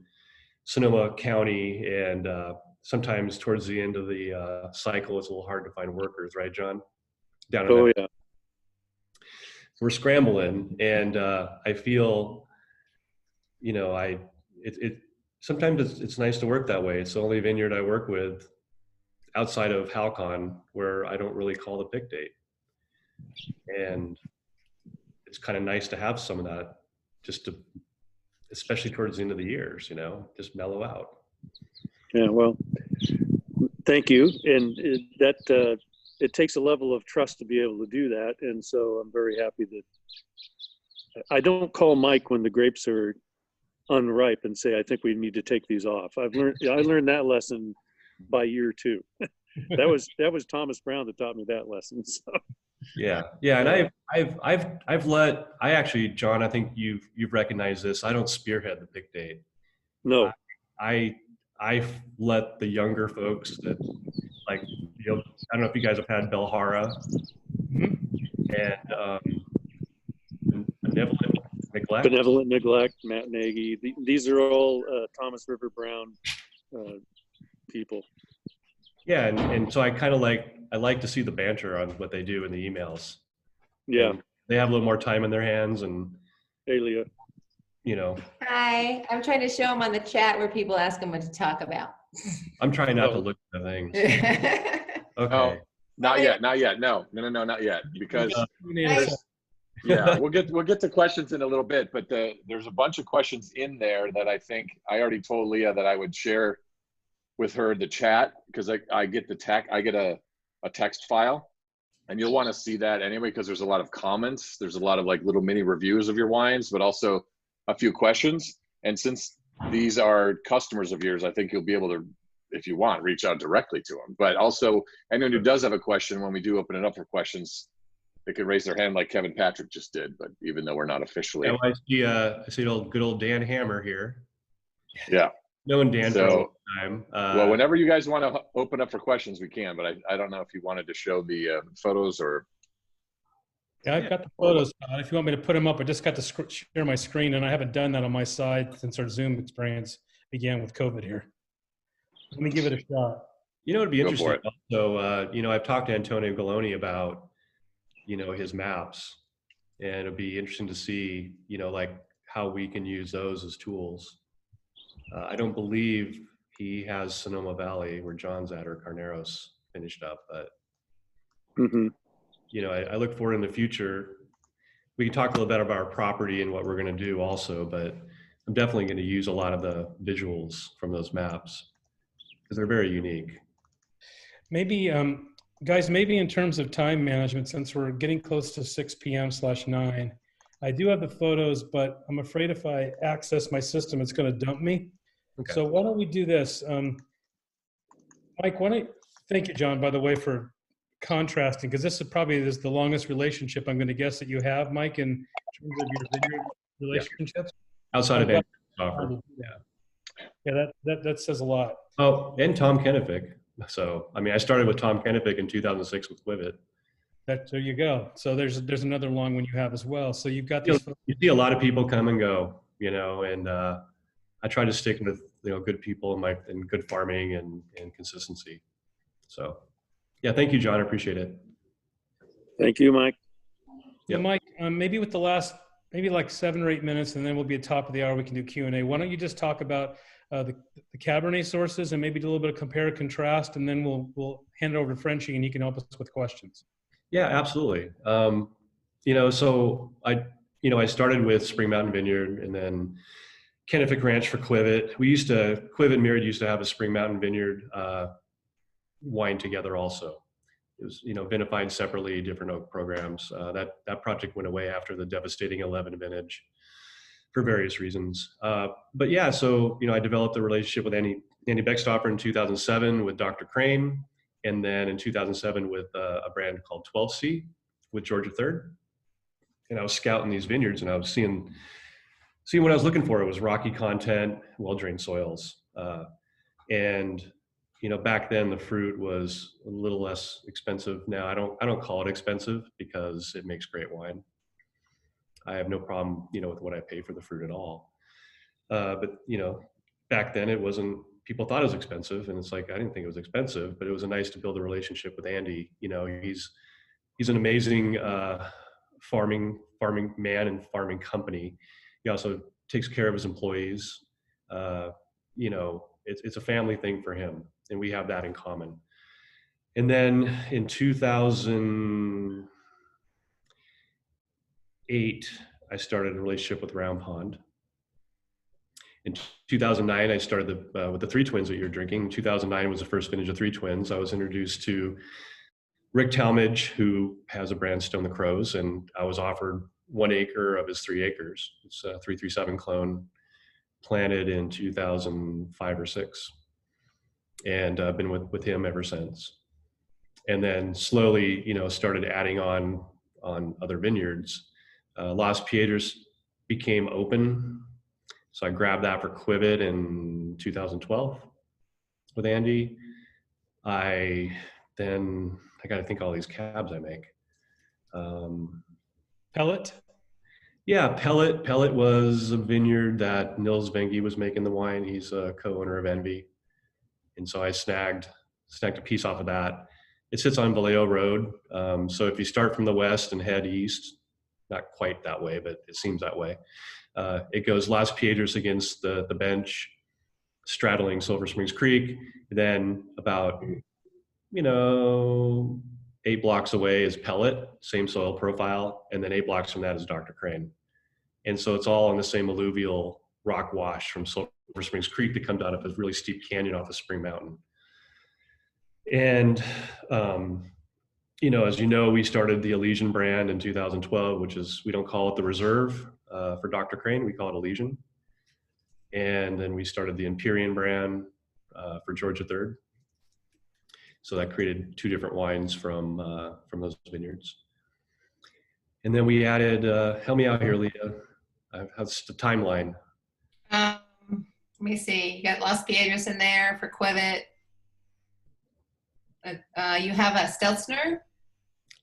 Sonoma County, and sometimes towards the end of the cycle, it's a little hard to find workers, right, John? Yeah. We're scrambling, and I feel, sometimes it's nice to work that way. It's the only vineyard I work with outside of Halcon where I don't really call the pick date, and it's kind of nice to have some of that, especially towards the end of the years, just mellow out. Yeah, well, thank you. And it takes a level of trust to be able to do that. And so I'm very happy that I don't call Mike when the grapes are unripe and say, I think we need to take these off. I learned that lesson by year 2. That was Thomas Brown that taught me that lesson. So. Yeah. And I actually, John, I think you've recognized this. I don't spearhead the pick date. No. I let the younger folks that, like, I don't know if you guys have had Belhara and Benevolent Neglect, Matt Nagy. These are all Thomas River Brown people. Yeah, and so I kind of I like to see the banter on what they do in the emails. Yeah. And they have a little more time in their hands, and Hey, Leah. you know, Hi, I'm trying to show them on the chat where people ask them what to talk about. I'm trying not to look at the things. No, Okay. not yet. Not yet. No, not yet. Because Right. yeah, we'll get to questions in a little bit, but there's a bunch of questions in there that I think I already told Leah that I would share with her the chat, because I get a text file, and you'll want to see that anyway, because there's a lot of comments, there's a lot of like little mini reviews of your wines, but also a few questions. And since these are customers of yours, I think you'll be able to, if you want, reach out directly to them. But also anyone who does have a question, when we do open it up for questions, they could raise their hand like Kevin Patrick just did, but even though we're not officially. Yeah, I see good old Dan Hammer here. Yeah. Knowing Dan for a So, long time. well, whenever you guys want to open up for questions, we can, but I don't know if you wanted to show the photos or. Yeah, I've got the photos. If you want me to put them up, I just got to share my screen, and I haven't done that on my side since our Zoom experience began with COVID here. Let me give it a shot. You know, it'd be Go interesting. for it. Also, you know, I've talked to Antonio Galoni about, you know, his maps, and it'd be interesting to see, you know, like how we can use those as tools. I don't believe he has Sonoma Valley where John's at, or Carneros finished up, but you know, I look forward in the future. We can talk a little bit about our property and what we're going to do also, but I'm definitely going to use a lot of the visuals from those maps because they're very unique. Maybe, guys, maybe in terms of time management, since we're getting close to 6 p.m/9, I do have the photos, but I'm afraid if I access my system, it's going to dump me. Okay. So why don't we do this? Mike, thank you, John, by the way, for contrasting, because this is probably the longest relationship I'm going to guess that you have, Mike, in terms of your vineyard relationships. Outside of I've Anchor. Yeah, that says a lot. Oh, and Tom Kennefic. So, I mean, I started with Tom Kennefic in 2006 with Quivet. There you go. So there's another long one you have as well. So you've got You these. see a lot of people come and go, you know, and I try to stick with, you know, good people and good farming and consistency. So, yeah, thank you, John. I appreciate it. Thank you, Mike. Yeah, Mike, maybe with the last, maybe like 7 or 8 minutes, and then we'll be at top of the hour. We can do Q&A. Why don't you just talk about the Cabernet sources and maybe do a little bit of compare and contrast, and then we'll hand it over to Frenchie and he can help us with questions. Yeah, absolutely. You know, so I started with Spring Mountain Vineyard and then Kennefic Ranch for Quivet. Quivet and Myriad used to have a Spring Mountain Vineyard wine together also. It was, you know, vinified separately, different oak programs. That project went away after the devastating 11 vintage for various reasons. But yeah, so, you know, I developed a relationship with Andy Beckstoffer in 2007 with Dr. Crane. And then in 2007 with a brand called 12C with Georgia 3rd. And I was scouting these vineyards and I was seeing what I was looking for. It was rocky content, well-drained soils. And, you know, back then the fruit was a little less expensive. Now I don't call it expensive because it makes great wine. I have no problem, you know, with what I pay for the fruit at all. But, you know, back then it wasn't, people thought it was expensive, and it's like, I didn't think it was expensive, but it was nice to build a relationship with Andy. You know, he's an amazing farming man and farming company. He also takes care of his employees. You know, it's a family thing for him, and we have that in common. And then in 2008, I started a relationship with Round Pond. In 2009, I started with the Three Twins that you're drinking. 2009 was the first vintage of Three Twins. I was introduced to Rick Talmadge, who has a brand, Stone the Crows, and I was offered 1 acre of his 3 acres. It's a 337 clone, planted in 2005 or 6, and I've been with him ever since. And then slowly, you know, started adding on other vineyards. Las Piedras became open. So I grabbed that for Quivet in 2012 with Andy. I got to think all these cabs I make. Pellet? Yeah, Pellet. Pellet was a vineyard that Nils Vengi was making the wine. He's a co-owner of Envy. And so I snagged a piece off of that. It sits on Vallejo Road. So if you start from the west and head east, not quite that way, but it seems that way. It goes Las Piedras against the bench, straddling Silver Springs Creek. Then about, 8 blocks away is Pellet, same soil profile. And then 8 blocks from that is Dr. Crane. And so it's all in the same alluvial rock wash from Silver Springs Creek that comes out of a really steep canyon off of Spring Mountain. And, as you know, we started the Elysian brand in 2012, which is, we don't call it the Reserve for Dr. Crane, we call it Elysian. And then we started the Empyrean brand for Georgia III. So that created 2 different wines from those vineyards. And then we added, help me out here, Leah. How's the timeline? Let me see. You got Las Piedras in there for Quivet. You have a Stelzner.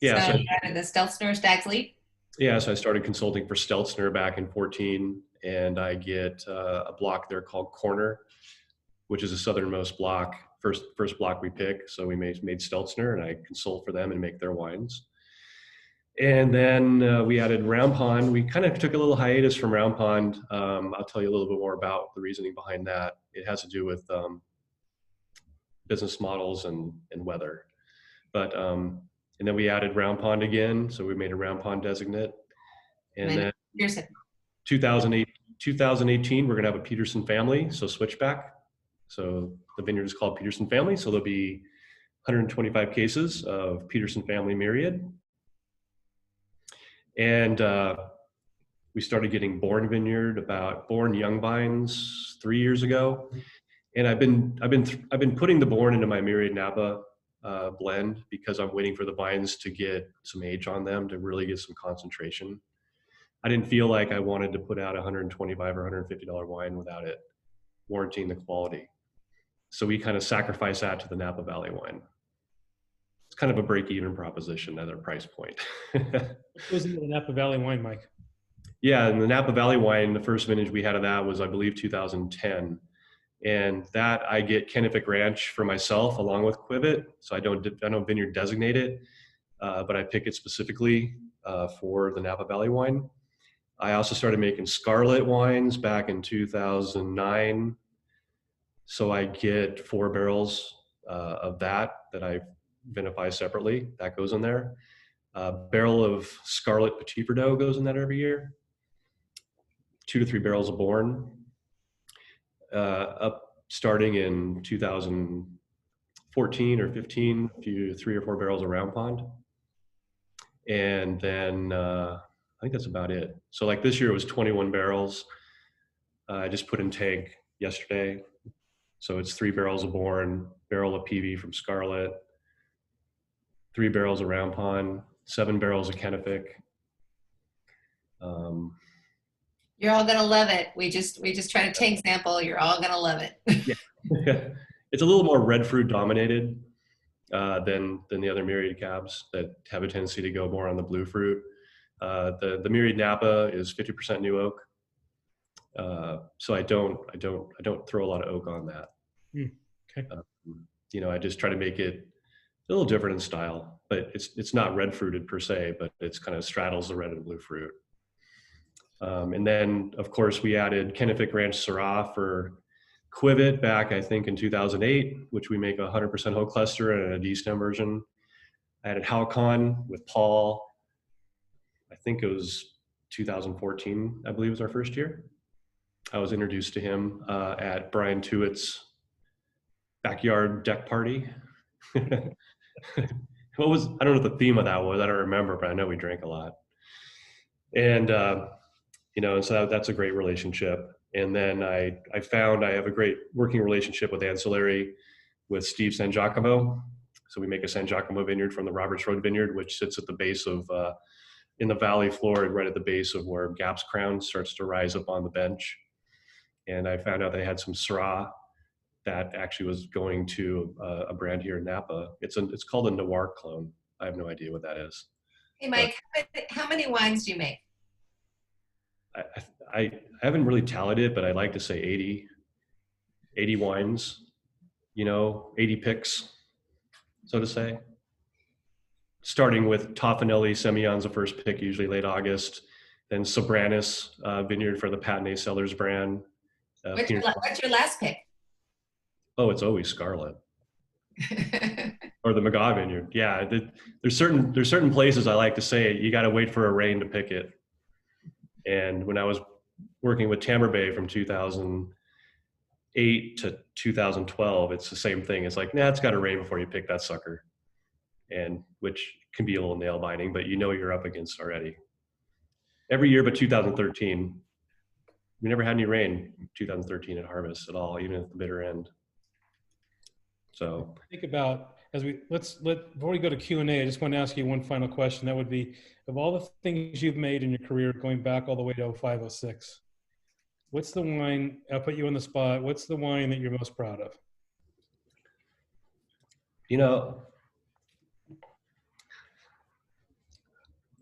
Yeah. So So you added the Stelzner Stag's Leap. yeah, so I started consulting for Stelzner back in 14, and I get a block there called Corner, which is the southernmost block, first block we pick. So we made Stelzner, and I consult for them and make their wines. And then we added Round Pond. We kind of took a little hiatus from Round Pond. I'll tell you a little bit more about the reasoning behind that. It has to do with business models and weather. But and then we added Round Pond again, so we made a Round Pond designate. And then Peterson. 2018, we're gonna have a Peterson family, so switchback. So the vineyard is called Peterson Family, so there'll be 125 cases of Peterson Family Myriad. And we started getting Born young vines 3 years ago. And I've been putting the Born into my Myriad Napa blend because I'm waiting for the vines to get some age on them to really get some concentration. I didn't feel like I wanted to put out a $125 or $150 wine without it warranting the quality. So we kind of sacrifice that to the Napa Valley wine. It's kind of a break-even proposition at their price point. What goes into the Napa Valley wine, Mike? Yeah, and the Napa Valley wine, the first vintage we had of that was, I believe, 2010. And that I get Kennefic Ranch for myself along with Quivet. So I don't vineyard designate it, but I pick it specifically for the Napa Valley wine. I also started making Scarlet wines back in 2009. So I get 4 barrels of that I vinify separately. That goes in there. A barrel of Scarlet Petit Verdot goes in that every year. 2 to 3 barrels of Born. Up starting in 2014 or 15, 3 or 4 barrels of Round Pond. And then I think that's about it. So like this year it was 21 barrels. I just put in tank yesterday. So it's 3 barrels of Born, barrel of PV from Scarlet, 3 barrels of Round Pond, 7 barrels of Kennefic. You're all gonna love it. We just try to tank sample. You're all gonna love it. Yeah. It's a little more red fruit dominated than the other Myriad cabs that have a tendency to go more on the blue fruit. The Myriad Napa is 50% new oak, so I don't throw a lot of oak on that. Okay. I just try to make it a little different in style, but it's not red fruited per se, but it's kind of straddles the red and blue fruit. And then, of course, we added Kennefic Ranch Syrah for Quivet back, I think, in 2008, which we make 100% whole cluster and a D-stem version. I added Halcon with Paul. I think it was 2014, I believe was our first year. I was introduced to him at Brian Tewitt's backyard deck party. I don't know what the theme of that was. I don't remember, but I know we drank a lot. And, so that's a great relationship. And then I found I have a great working relationship with Ancillary with Steve San Giacomo. So we make a San Giacomo vineyard from the Roberts Road Vineyard, which sits at the base of, in the valley floor, right at the base of where Gap's Crown starts to rise up on the bench. And I found out they had some Syrah that actually was going to a brand here in Napa. It's called a Noir clone. I have no idea what that is. Hey, Mike, how many wines do you make? I haven't really tallied it, but I'd like to say 80 wines, 80 picks, so to say. Starting with Toffanelli, Semillon's the first pick, usually late August. then Sobranis vineyard for the Patenay Cellars brand. What's your last pick? Oh, it's always Scarlet. Or the McGaw vineyard. Yeah, there's certain places I like to say you got to wait for a rain to pick it. And when I was working with Tamar Bay from 2008 to 2012, it's the same thing. It's like, nah, it's got to rain before you pick that sucker, and which can be a little nail biting, but you know what you're up against already. Every year but 2013, we never had any rain in 2013 at harvest at all, even at the bitter end. So Think about, before we go to Q&A, I just want to ask you one final question. That would be, of all the things you've made in your career, going back all the way to 05, 06, what's the wine, I'll put you on the spot, what's the wine that you're most proud of? you know,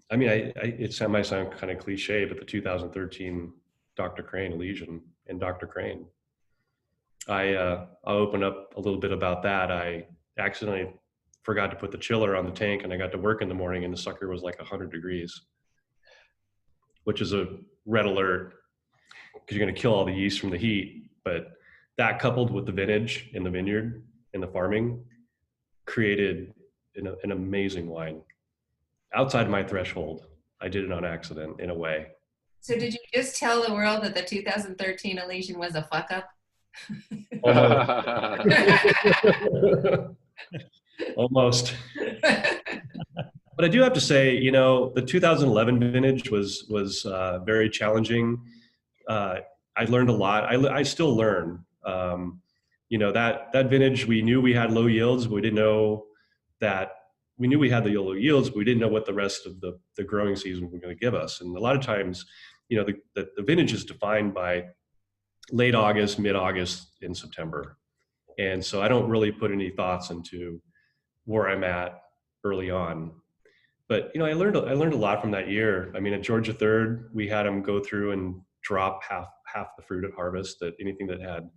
I mean, it might sound kind of cliche, but the 2013 Dr. Crane Elysian and Dr. Crane. I'll open up a little bit about that. I accidentally forgot to put the chiller on the tank, and I got to work in the morning, and the sucker was like 100 degrees, which is a red alert because you're going to kill all the yeast from the heat. But that, coupled with the vintage in the vineyard and the farming, created an amazing wine. Outside my threshold. I did it on accident in a way. So did you just tell the world that the 2013 Elysian was a fuck up? Almost. But I do have to say, the 2011 vintage was very challenging. I learned a lot. I still learn. That vintage, we knew we had low yields, but we didn't know that. We knew we had the low yields, but we didn't know what the rest of the growing season was going to give us. And a lot of times, the vintage is defined by late August, mid-August, in September. And so I don't really put any thoughts into where I'm at early on. But, I learned a lot from that year. I mean, at Georgia 3rd, we had them go through and drop half the fruit at harvest, that anything that had,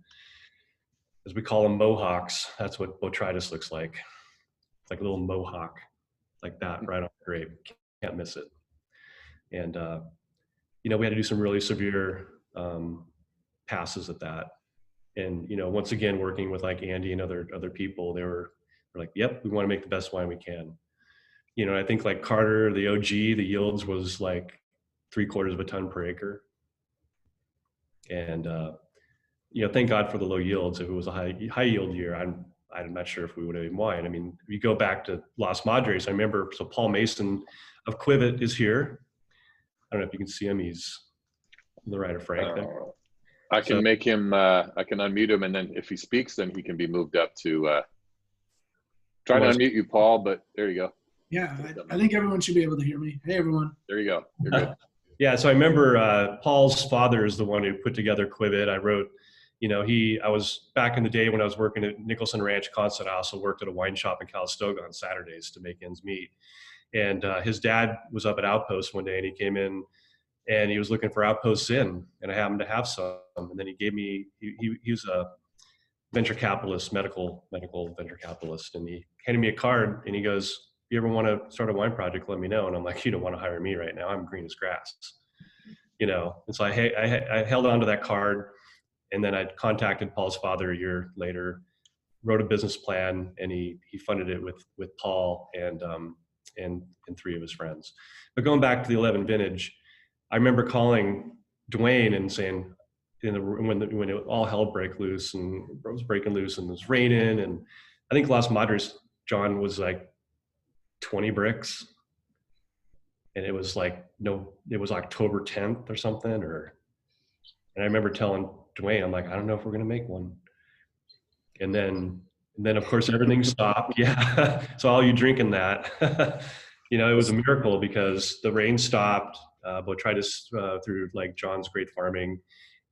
as we call them, mohawks. That's what botrytis looks like. It's like a little mohawk, like that, right on the grape. Can't miss it. And, we had to do some really severe passes at that. And, once again, working with like Andy and other people, they were like, yep, we want to make the best wine we can. I think like Carter, the OG, the yields was like 3/4 of a ton per acre. And, thank God for the low yields. If it was a high yield year, I'm not sure if we would have even wine. I mean, if you go back to Las Madres, I remember, so Paul Mason of Quivet is here. I don't know if you can see him. He's on the right of Frank there. I can make him, I can unmute him, and then if he speaks, then he can be moved up to, try to unmute you, Paul, but there you go. Yeah, I think everyone should be able to hear me. Hey, everyone. There you go. You're good. Yeah, so I remember Paul's father is the one who put together Quivet. I wrote, I was back in the day when I was working at Nicholson Ranch Constant. I also worked at a wine shop in Calistoga on Saturdays to make ends meet. And his dad was up at Outpost one day, and he came in and he was looking for Outposts in, and I happened to have some. And then he gave me, he was a venture capitalist, medical venture capitalist. And he handed me a card and he goes, if you ever want to start a wine project, let me know. And I'm like, you don't want to hire me right now. I'm green as grass, And so I held on to that card. And then I contacted Paul's father a year later, wrote a business plan, and he funded it with Paul and 3 of his friends. But going back to the 11 vintage, I remember calling Dwayne and saying, when it all hell broke loose and it was breaking loose and it was raining, and I think Las Madres, John, was like 20 bricks, and it was like it was October 10th or something, and I remember telling Dwayne, I'm like, I don't know if we're gonna make one. And then of course everything stopped. Yeah. So all you drinking that, it was a miracle because the rain stopped. Botrytis through like John's great farming,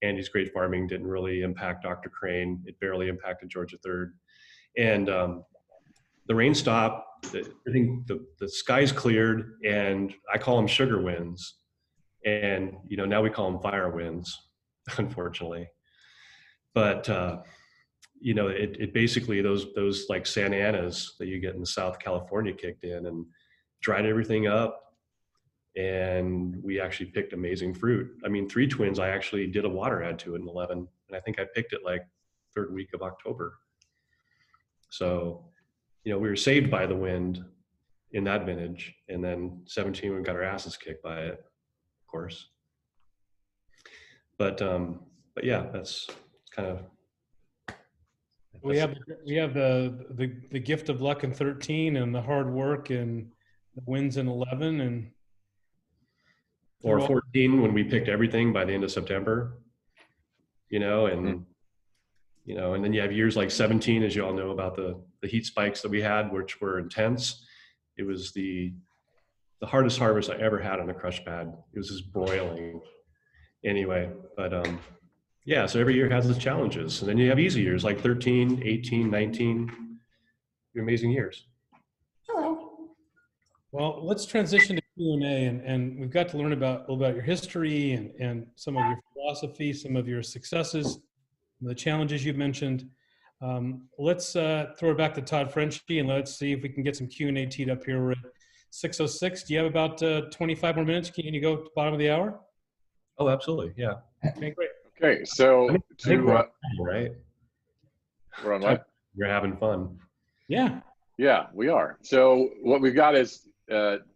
Andy's great farming didn't really impact Dr. Crane. It barely impacted Georgia 3rd. And the rain stopped. I think the skies cleared, and I call them sugar winds. And, now we call them fire winds, unfortunately. But, it basically, those like Santa Anas that you get in South California kicked in and dried everything up. and we actually picked amazing fruit. I mean, Three Twins, I actually did a water add to it in 11, and I think I picked it like third week of October. So, you know, we were saved by the wind in that vintage, and then 17 we got our asses kicked by it, of course. But yeah, that's kind of. We have the gift of luck in 13 and the hard work and the wins in 11 and. Or 14 when we picked everything by the end of September, you know, and you know, and then you have years like 17, as you all know about the heat spikes that we had, which were intense. It was the hardest harvest I ever had on a crush pad. It was just broiling. Anyway, but yeah, so every year has its challenges. And then you have easy years like 13, 18, 19, your amazing years. Hello. Well, let's transition to Q&A, and we've got to learn a little about your history and some of your philosophy, some of your successes, the challenges you've mentioned. Let's throw it back to Todd Frenchy, and let's see if we can get some Q&A teed up here. We're at 6:06. Do you have about 25 more minutes? Can you go to the bottom of the hour? Oh, absolutely. Yeah. Okay, great. Okay, so I think we're right. We're on what? You're having fun. Yeah. Yeah, we are. So what we've got is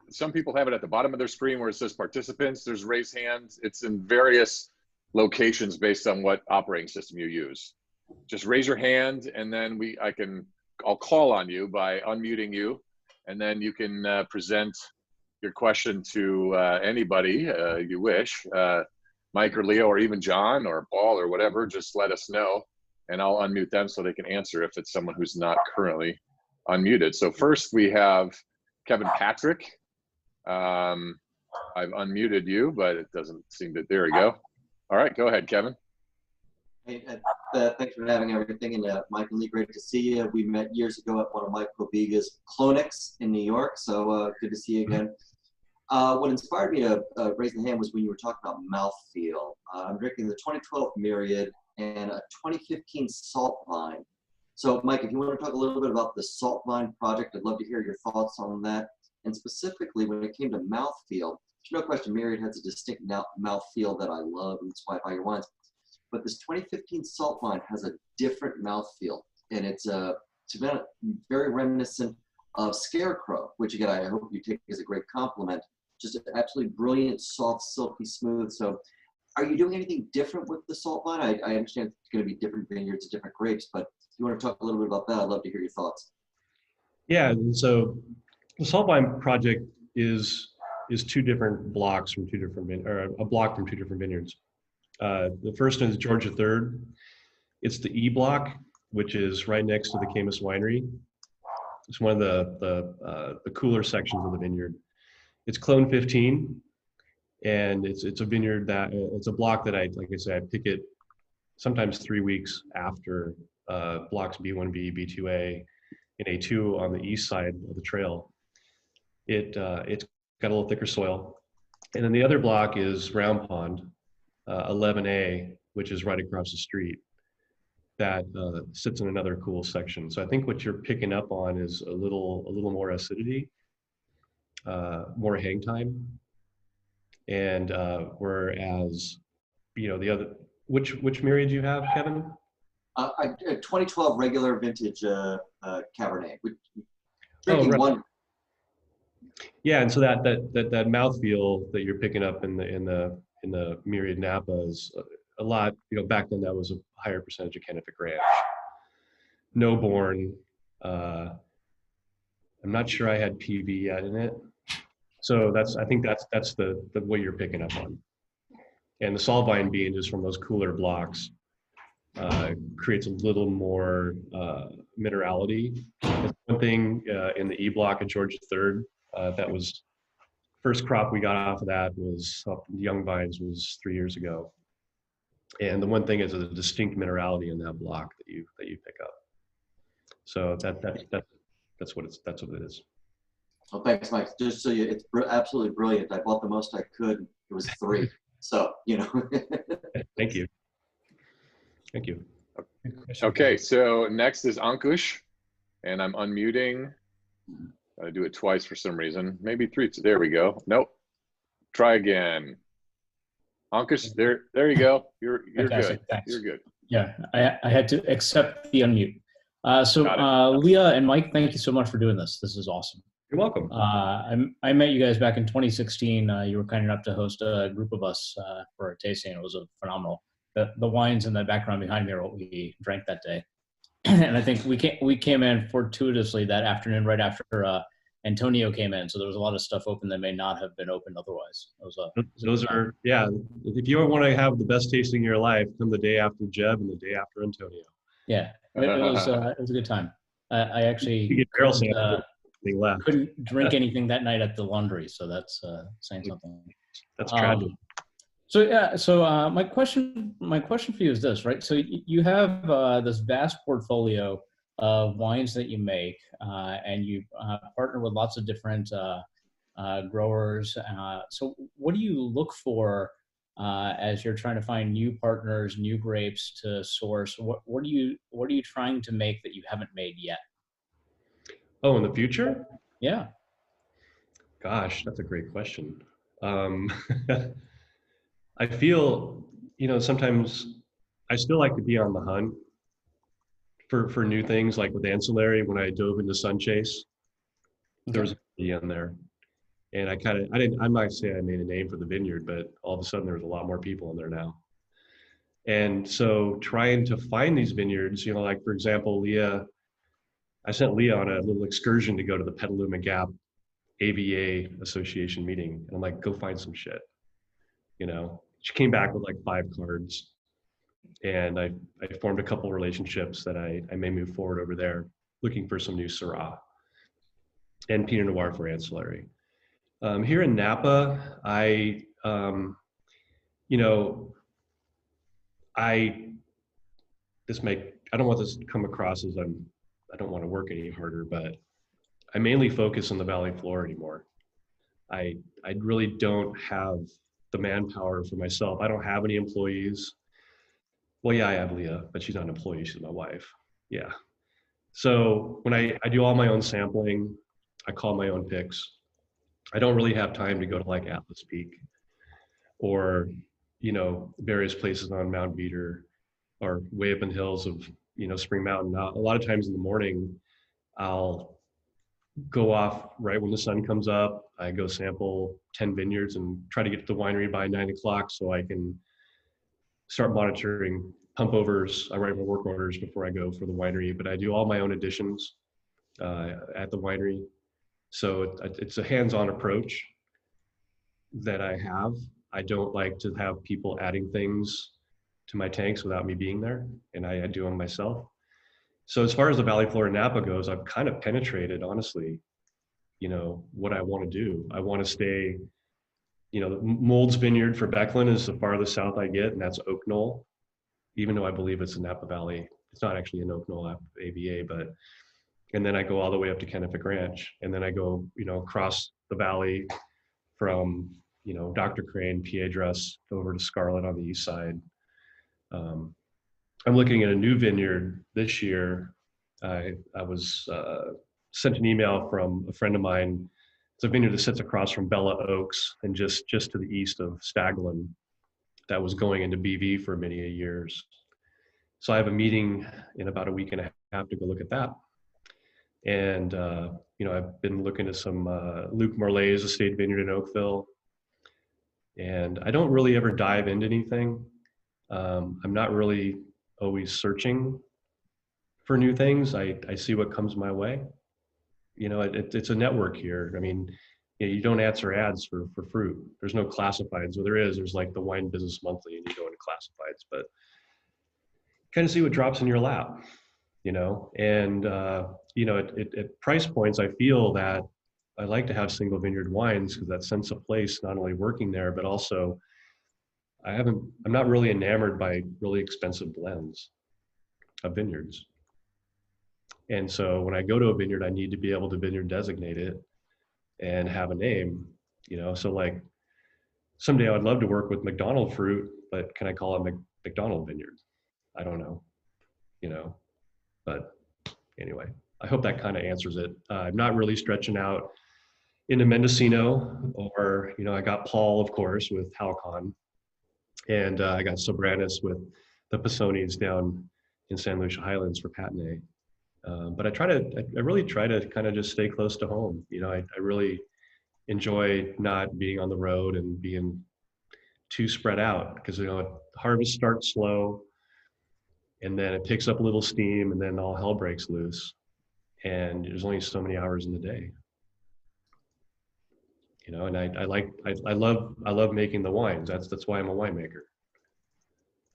some people have it at the bottom of their screen where it says participants. There's raise hands. It's in various locations based on what operating system you use. Just raise your hand, and then I'll call on you by unmuting you, and then you can present your question to anybody you wish, Mike or Leah or even John or Paul or whatever. Just let us know, and I'll unmute them so they can answer if it's someone who's not currently unmuted. So first we have Kevin Patrick. I've unmuted you, but it doesn't seem to. There we go. All right, go ahead, Kevin. Hey, thanks for having everything. And Mike and Lee, great to see you. We met years ago at one of Mike Pobiga's Clonix in New York, so good to see you again. What inspired me to raise the hand was when you were talking about mouthfeel. I'm drinking the 2012 Myriad and a 2015 Salt Vine. So, Mike, if you want to talk a little bit about the Salt Vine project, I'd love to hear your thoughts on that. And specifically, when it came to mouthfeel, there's no question Myriad has a distinct mouthfeel that I love, and that's why I buy your wines. But this 2015 Salt Vine has a different mouthfeel, and it's very reminiscent of Scarecrow, which again, I hope you take as a great compliment. Just an absolutely brilliant, soft, silky, smooth. So are you doing anything different with the Salt Vine? I understand it's going to be different vineyards, different grapes, but if you want to talk a little bit about that, I'd love to hear your thoughts. Yeah, and so the Salt Vine project is two different blocks from two different a block from two different vineyards. The first one is Georgia 3rd. It's the E block, which is right next to the Camus Winery. It's one of the cooler sections of the vineyard. It's clone 15, and it's a vineyard that it's a block that I pick it sometimes 3 weeks after blocks B1B, B2A, and A2 on the east side of the trail. It's got a little thicker soil, and then the other block is Round Pond, 11A, which is right across the street. That sits in another cool section. So I think what you're picking up on is a little more acidity, more hang time, and whereas the other, which Myriad do you have, Kevin? 2012 regular vintage Cabernet. Oh, right. One. Yeah, and so that mouthfeel that you're picking up in the Myriad Napa is a lot. Back then that was a higher percentage of Kennefic Ranch. No born. I'm not sure I had PV yet in it. So I think that's the way you're picking up on. And the Salt Vine being just from those cooler blocks creates a little more minerality. That's one thing in the E block at Georgia 3rd. That was first crop we got off of that was young vines was 3 years ago. And the one thing is a distinct minerality in that block that you pick up. So that's what it is. Well, thanks, Mike. Just so it's absolutely brilliant. I bought the most I could. It was 3. So Thank you. Thank you. Okay, so next is Ankush, and I'm unmuting. I do it twice for some reason. Maybe 3. There we go. Nope. Try again. Ankush, there you go. You're Fantastic, good. thanks. You're good. Yeah, I had to accept the unmute. Got it. Leah and Mike, thank you so much for doing this. This is awesome. You're welcome. I met you guys back in 2016. You were kind enough to host a group of us for a tasting. It was a phenomenal. The wines in the background behind me are what we drank that day. And I think we came in fortuitously that afternoon right after Antonio came in. So there was a lot of stuff open that may not have been opened otherwise. Those are, yeah. If you want to have the best tasting of your life, come the day after Jeb and the day after Antonio. Yeah, it was a good time. I actually You get barrel sample, nothing left. couldn't drink anything that night at the laundry, so that's saying something. That's tragic. So my question for you is this, right? So you have this vast portfolio of wines that you make, and you partner with lots of different growers. So what do you look for as you're trying to find new partners, new grapes to source? What are you trying to make that you haven't made yet? Oh, in the future? Yeah. Gosh, that's a great question. I feel, sometimes I still like to be on the hunt for new things, like with ancillary. When I dove into Sunchase, there was a bee in there, and I'm not saying I made a name for the vineyard, but all of a sudden there's a lot more people in there now. And so trying to find these vineyards, like for example, Leah, I sent Leah on a little excursion to go to the Petaluma Gap AVA Association meeting, and I'm like, go find some shit. She came back with like 5 cards, and I formed a couple relationships that I may move forward over there, looking for some new Syrah and Pinot Noir for ancillary. Here in Napa, I don't want this to come across as I don't want to work any harder, but I mainly focus on the Valley floor anymore. I really don't have the manpower for myself. I don't have any employees. Well, yeah, I have Leah, but she's not an employee, she's my wife. Yeah. So when I do all my own sampling, I call my own picks. I don't really have time to go to like Atlas Peak or, various places on Mount Veeder or way up in the hills of, Spring Mountain. Now, a lot of times in the morning, I'll go off right when the sun comes up. I go sample 10 vineyards and try to get to the winery by 9 o'clock so I can start monitoring pump overs. I write my work orders before I go for the winery, but I do all my own additions at the winery. So it's a hands-on approach that I have. I don't like to have people adding things to my tanks without me being there, and I do them myself. So as far as the Valley Floor in Napa goes, I've kind of penetrated, honestly, what I want to do. I want to stay, Mold's Vineyard for Becklin is the farthest south I get, and that's Oak Knoll, even though I believe it's in Napa Valley. It's not actually in Oak Knoll AVA, and then I go all the way up to Kennefic Ranch, and then I go, across the valley from, Dr. Crane, Piedras, over to Scarlet on the east side. I'm looking at a new vineyard this year. I was sent an email from a friend of mine. It's a vineyard that sits across from Bella Oaks and just to the east of Staglin that was going into BV for many years. So I have a meeting in about a week and a half to go look at that. And, I've been looking at some Luke Morlay's estate vineyard in Oakville. And I don't really ever dive into anything. I'm not really always searching for new things. I see what comes my way. It's a network here. I mean, you don't answer ads for fruit. There's no classifieds. Or there's like the Wine Business Monthly, and you go into classifieds, but kind of see what drops in your lap, and at price points, I feel that I like to have single vineyard wines because that sense of place, not only working there, but also I'm not really enamored by really expensive blends of vineyards. And so when I go to a vineyard, I need to be able to vineyard designate it and have a name, so like someday I would love to work with McDonald fruit, but can I call it McDonald Vineyard? I don't know, but anyway, I hope that kind of answers it. I'm not really stretching out into Mendocino, or, I got Paul, of course, with Halcon, and I got Sobranis with the Pisones down in San Lucia Highlands for Patenay. But I really try to kind of just stay close to home. I really enjoy not being on the road and being too spread out, because, harvest starts slow, and then it picks up a little steam, and then all hell breaks loose. And there's only so many hours in the day. And I love making the wines. That's why I'm a winemaker.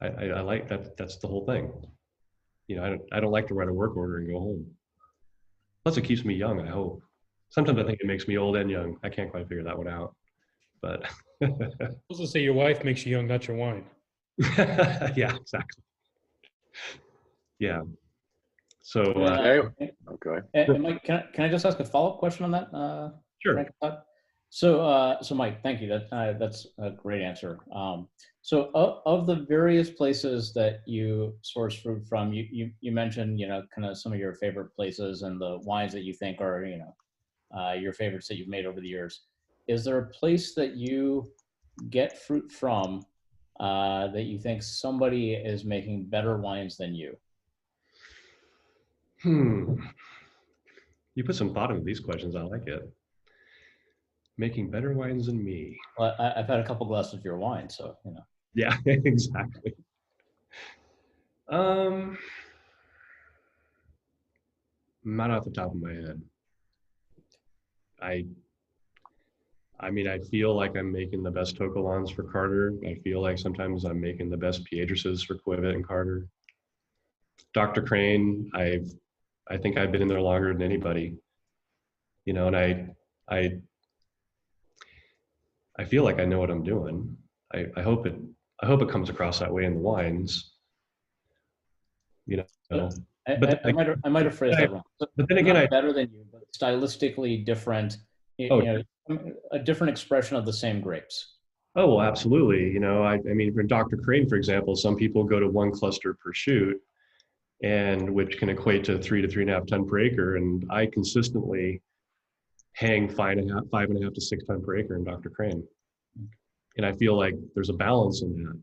I like that. That's the whole thing. I don't like to write a work order and go home. Plus, it keeps me young, I hope. Sometimes I think it makes me old and young. I can't quite figure that one out. But I was supposed to say your wife makes you young, not your wine. yeah, exactly. Yeah. So Okay. And Mike, can I just ask a follow-up question on that? Sure. So Mike, thank you. That's a great answer. So of the various places that you source fruit from, you mentioned, kind of some of your favorite places and the wines that you think are, your favorites that you've made over the years. Is there a place that you get fruit from that you think somebody is making better wines than you? You put some thought into these questions. I like it. Making better wines than me. Well, I've had a couple glasses of your wine, so Yeah, exactly. Not off the top of my head. I mean, I feel like I'm making the best Tocolons for Carter. I feel like sometimes I'm making the best Piedrises for Quivet and Carter. Dr. Crane, I think I've been in there longer than anybody. And I feel like I know what I'm doing. I hope it comes across that way in the wines. I might have phrased that wrong. But then again, not better than you, but stylistically different. A different expression of the same grapes. Oh, well, absolutely. I mean, for Dr. Crane, for example, some people go to 1 cluster per shoot, and which can equate to 3 to 3.5 ton per acre. And I consistently hang 5.5 to 6 ton per acre in Dr. Crane. And I feel like there's a balance in that.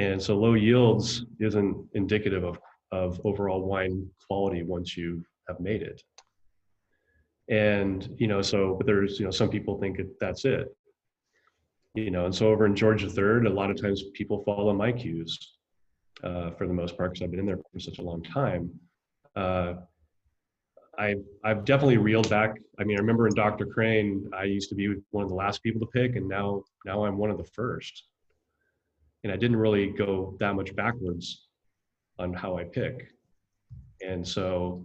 And so low yields isn't indicative of overall wine quality once you have made it. And, but there's, some people think that's it. And so over in George III, a lot of times people follow my cues for the most part, because I've been in there for such a long time. I've definitely reeled back. I mean, I remember in Dr. Crane, I used to be one of the last people to pick, and now I'm one of the first. And I didn't really go that much backwards on how I pick. And so,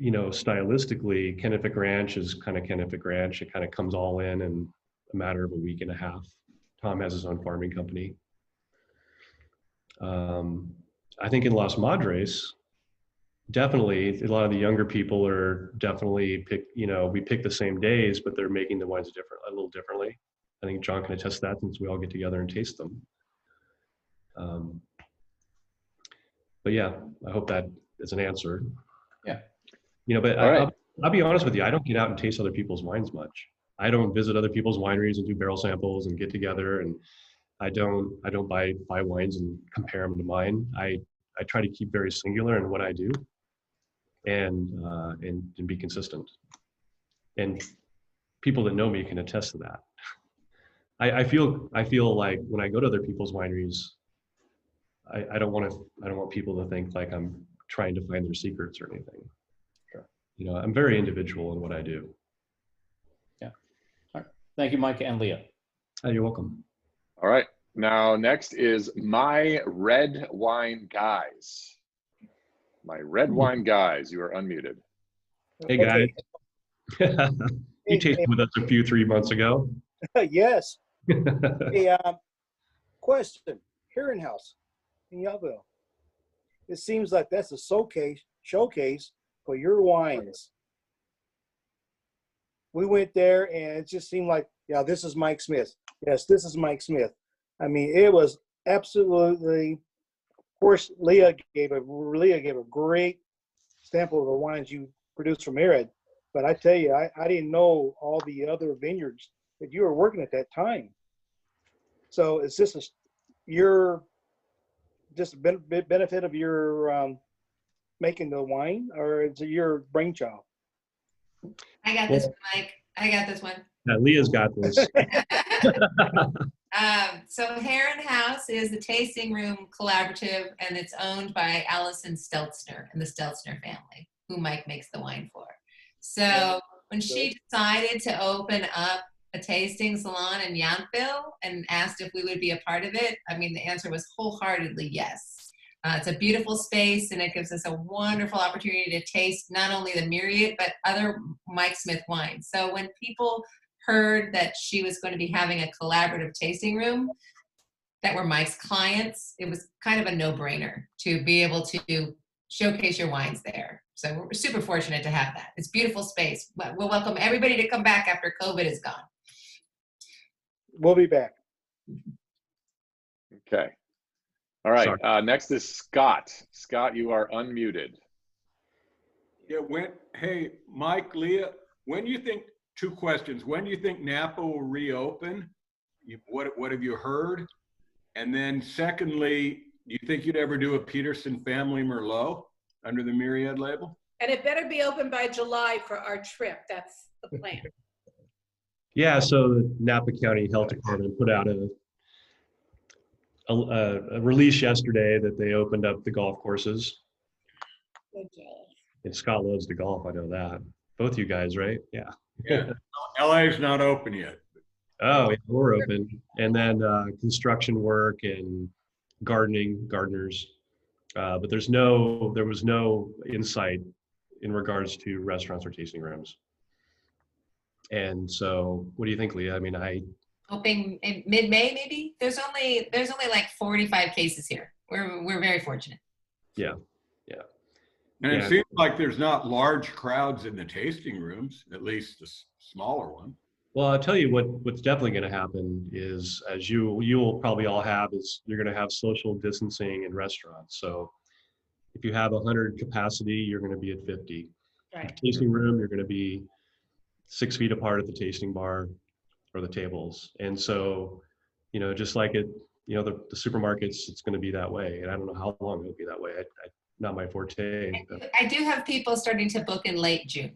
stylistically, Kennefic Ranch is kind of Kennefic Ranch. It kind of comes all in a matter of a week and a half. Tom has his own farming company. I think in Las Madres, definitely a lot of the younger people are definitely we pick the same days, but they're making the wines a little differently. I think John can attest to that, since we all get together and taste them. But yeah, I hope that is an answer. Yeah. But right. I'll be honest with you, I don't get out and taste other people's wines much. I don't visit other people's wineries and do barrel samples and get together, and I don't buy wines and compare them to mine. I try to keep very singular in what I do, and be consistent. And people that know me can attest to that. I feel like when I go to other people's wineries, I don't want people to think like I'm trying to find their secrets or anything. Sure. I'm very individual in what I do. Yeah. All right. Thank you, Mike and Leah. Oh, you're welcome. All right. Now, next is my red wine guys. My red wine guys. You are unmuted. Hey, guys. You tasted with us 3 months ago. Yes. Hey, question. Herrenhaus in Yellville. It seems like that's a showcase for your wines. We went there, and it just seemed like, yeah, this is Mike Smith. Yes, this is Mike Smith. I mean, it was absolutely. Of course, Leah gave a great sample of the wines you produced from Myriad, But I tell you, I didn't know all the other vineyards that you were working at that time. So is this your just benefit of your making the wine, or is it your brainchild? I got this one, Mike. I got this one. Yeah, Leah's got this. So Heron House is the tasting room collaborative, and it's owned by Allison Stelzner and the Stelzner family, who Mike makes the wine for. So when she decided to open up a tasting salon in Yountville and asked if we would be a part of it, I mean, the answer was wholeheartedly yes. It's a beautiful space, and it gives us a wonderful opportunity to taste not only the Myriad, but other Mike Smith wines. So when people heard that she was going to be having a collaborative tasting room that were Mike's clients, it was kind of a no-brainer to be able to showcase your wines there. So we're super fortunate to have that. It's a beautiful space. We'll welcome everybody to come back after COVID is gone. We'll be back. Okay. All right. Next is Scott. Scott, you are unmuted. Yeah. Hey, Mike, Leah, when do you think? 2 questions. When do you think Napa will reopen? What have you heard? And then secondly, do you think you'd ever do a Peterson family Merlot under the Myriad label? And it better be open by July for our trip. That's the plan. Yeah, so the Napa County Health Department put out a release yesterday that they opened up the golf courses. Good job. And Scott loves to golf, I know that. Both you guys, right? Yeah. Yeah. LA's not open yet. Oh, yeah, we're open. And then construction work and gardeners. But there was no insight in regards to restaurants or tasting rooms. And so what do you think, Leah? I mean, Hoping in mid-May, maybe. There's only like 45 cases here. We're very fortunate. Yeah. And it seems like there's not large crowds in the tasting rooms, at least the smaller one. Well, I'll tell you what's definitely going to happen is, as you'll probably all have, is you're going to have social distancing in restaurants. So if you have 100 capacity, you're going to be at 50. Right. The tasting room, you're going to be 6 feet apart at the tasting bar or the tables. And so, just like the supermarkets, it's going to be that way. And I don't know how long it'll be that way. Not my forte. I do have people starting to book in late June.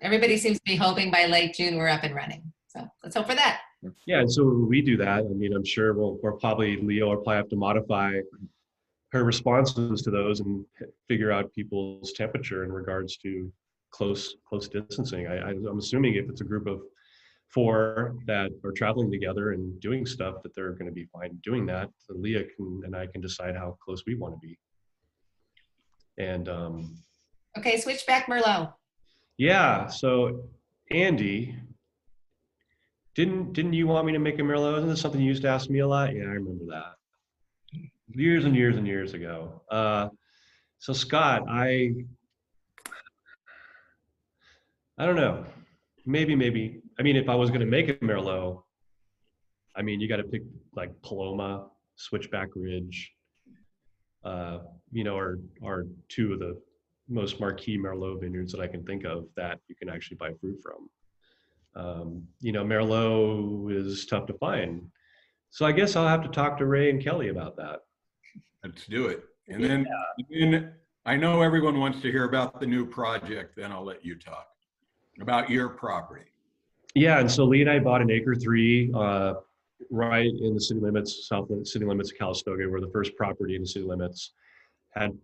Everybody seems to be hoping by late June we're up and running. So let's hope for that. Yeah, and so we do that. I mean, I'm sure Leah will probably have to modify her responses to those and figure out people's temperature in regards to close distancing. I'm assuming if it's a group of 4 that are traveling together and doing stuff, that they're going to be fine doing that. So Leah and I can decide how close we want to be. And okay, switchback Merlot. Yeah, so Andy, didn't you want me to make a Merlot? Isn't this something you used to ask me a lot? Yeah, I remember that. Years and years and years ago. So Scott, I don't know. Maybe. I mean, if I was going to make a Merlot, I mean, you got to pick like Paloma, Switchback Ridge, are 2 of the most marquee Merlot vineyards that I can think of that you can actually buy fruit from. Merlot is tough to find. So I guess I'll have to talk to Ray and Kelly about that. Let's do it. And then I know everyone wants to hear about the new project, then I'll let you talk about your property. Yeah, and so Lee and I bought an acre 3 right in the city limits, south city limits of Calistoga. We're the first property in the city limits. Had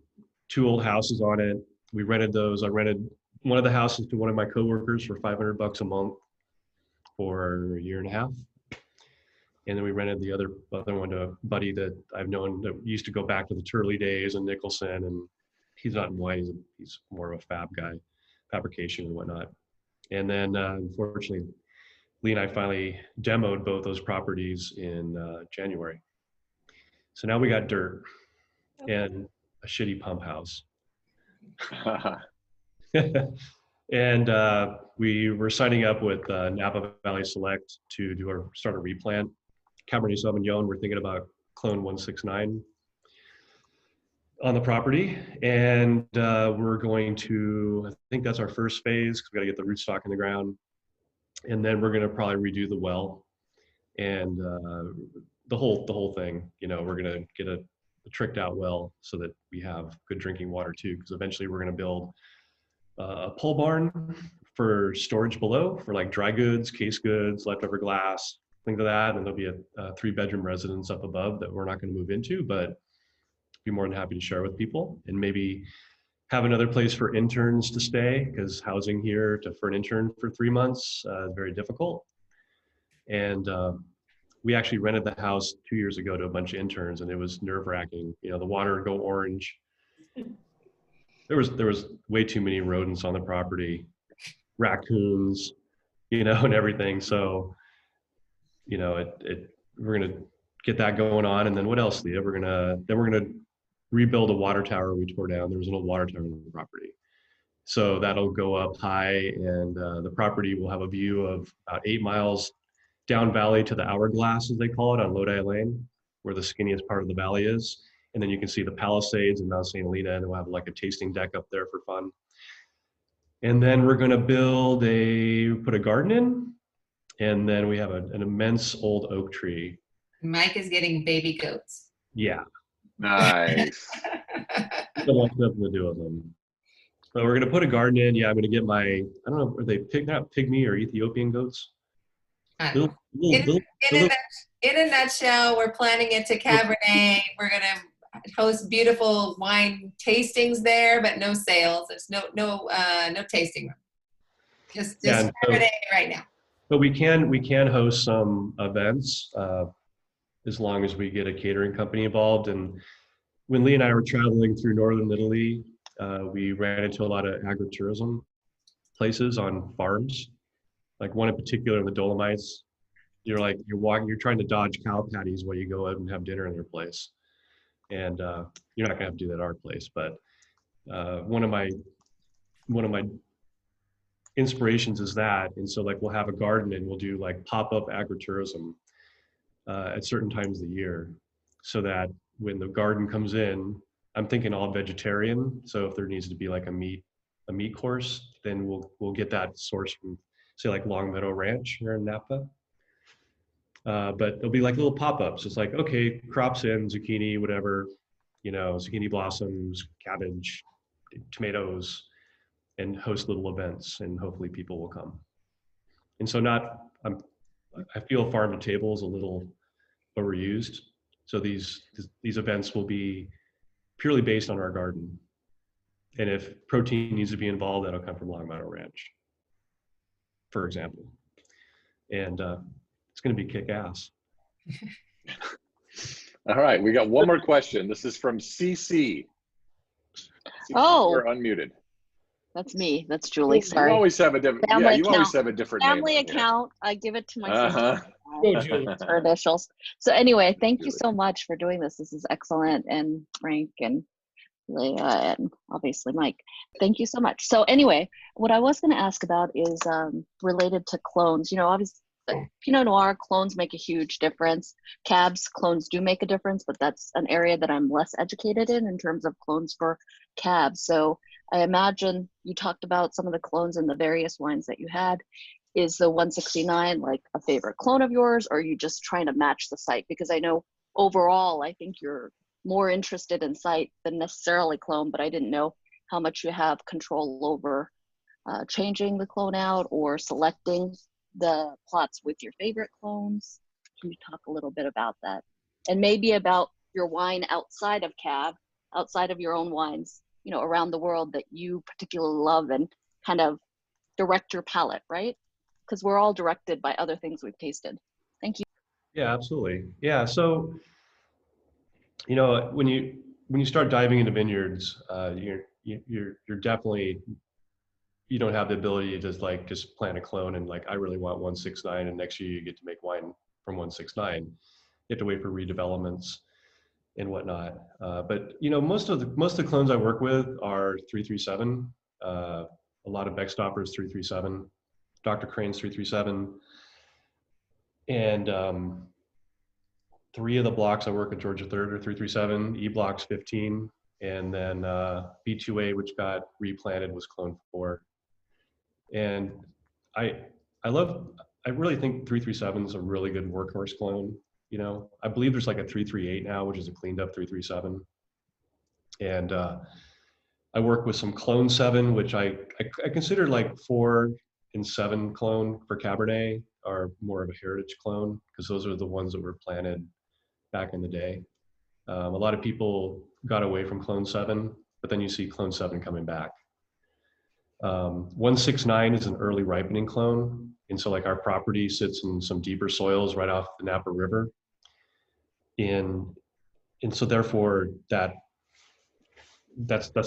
2 old houses on it. We rented those. I rented one of the houses to one of my coworkers for $500 a month for a year and a half. And then we rented the other one to a buddy that I've known that used to go back to the Turley days in Nicholson. And he's not in wine, he's more of a fab guy, fabrication and whatnot. And then unfortunately, Lee and I finally demoed both those properties in January. So now we got dirt and a shitty pump house. And we were signing up with Napa Valley Select to start a replant. Cabernet Sauvignon, we're thinking about Clone 169. on the property, and we're going to, I think that's our first phase, because we got to get the rootstock in the ground, and then we're going to probably redo the well and the whole thing. You know, we're going to get a tricked out well so that we have good drinking water too, because eventually we're going to build a pole barn for storage below for like dry goods, case goods, leftover glass, things like that, and there'll be a 3-bedroom residence up above that we're not going to move into, but be more than happy to share with people, and maybe have another place for interns to stay, because housing here for an intern for 3 months is very difficult. And we actually rented the house 2 years ago to a bunch of interns, and it was nerve-wracking. You know, the water would go orange. There was way too many rodents on the property, raccoons, you know, and everything. So, you know, we're gonna get that going on, and then what else, Leah? We're gonna rebuild a water tower we tore down. There was an old water tower on the property. So that'll go up high, and the property will have a view of about 8 miles down valley to the hourglass, as they call it, on Lodi Lane, where the skinniest part of the valley is. And then you can see the Palisades and Mount St. Helena, and we'll have like a tasting deck up there for fun. And then we're gonna put a garden in, and then we have an immense old oak tree. Mike is getting baby goats. Yeah. Nice. Don't want nothing to do with them. So we're gonna put a garden in. Yeah, I'm gonna get I don't know, are they pygmy or Ethiopian goats? In a nutshell, we're planning it to Cabernet. We're gonna host beautiful wine tastings there, but no sales. There's no tasting room. Just Cabernet right now. But we can host some events as long as we get a catering company involved. And when Leah and I were traveling through northern Italy, we ran into a lot of agritourism places on farms, like one in particular in the Dolomites. You're trying to dodge cow patties while you go out and have dinner in their place. And you're not gonna have to do that at our place, but one of my inspirations is that. And so like we'll have a garden and we'll do like pop-up agritourism at certain times of the year, so that when the garden comes in, I'm thinking all vegetarian. So if there needs to be like a meat course, then we'll get that sourced from, say, like Long Meadow Ranch here in Napa. But there'll be like little pop-ups. It's like, okay, crops in, zucchini, whatever, you know, zucchini blossoms, cabbage, tomatoes, and host little events, and hopefully people will come. And so I feel farm to table is a little overused. So these events will be purely based on our garden. And if protein needs to be involved, that'll come from Long Meadow Ranch, for example. And it's going to be kick-ass. All right, we got one more question. This is from CC. Oh, you're unmuted. That's me. That's Julie. Sorry. You always have a different. Family You account. always have a different Family name account. I give it to my sister. Go, Julie. Her initials. So anyway, thank you so much for doing this. This is excellent. And Frank and Leah and obviously Mike. Thank you so much. So anyway, what I was going to ask about is related to clones. You know, obviously Pinot Noir clones make a huge difference. Cabs clones do make a difference, but that's an area that I'm less educated in terms of clones for cabs. So I imagine you talked about some of the clones in the various wines that you had. Is the 169 like a favorite clone of yours, or are you just trying to match the site? Because I know overall, I think you're more interested in site than necessarily clone, but I didn't know how much you have control over changing the clone out or selecting the plots with your favorite clones. Can you talk a little bit about that? And maybe about your wine outside of Cab, outside of your own wines, you know, around the world that you particularly love, and kind of direct your palate, right? Because we're all directed by other things we've tasted. Thank you. Yeah, absolutely. Yeah, so you know, when you start diving into vineyards, you're definitely, you don't have the ability to just plant a clone and like, I really want 169, and next year you get to make wine from 169. You have to wait for redevelopments and whatnot. But you know, most of the clones I work with are 337. A lot of Beckstoppers 337, Dr. Crane's 337, and 3 of the blocks I work with Georgia 3rd are 337. E blocks 15 and then B2A, which got replanted, was clone 4. And I really think 337 is a really good workhorse clone. You know, I believe there's like a 338 now, which is a cleaned up 337. And I work with some clone 7, which I consider like 4 and 7 clone for Cabernet are more of a heritage clone, because those are the ones that were planted back in the day. A lot of people got away from clone 7, but then you see clone 7 coming back. 169 is an early ripening clone. And so like our property sits in some deeper soils right off the Napa River. And so therefore that's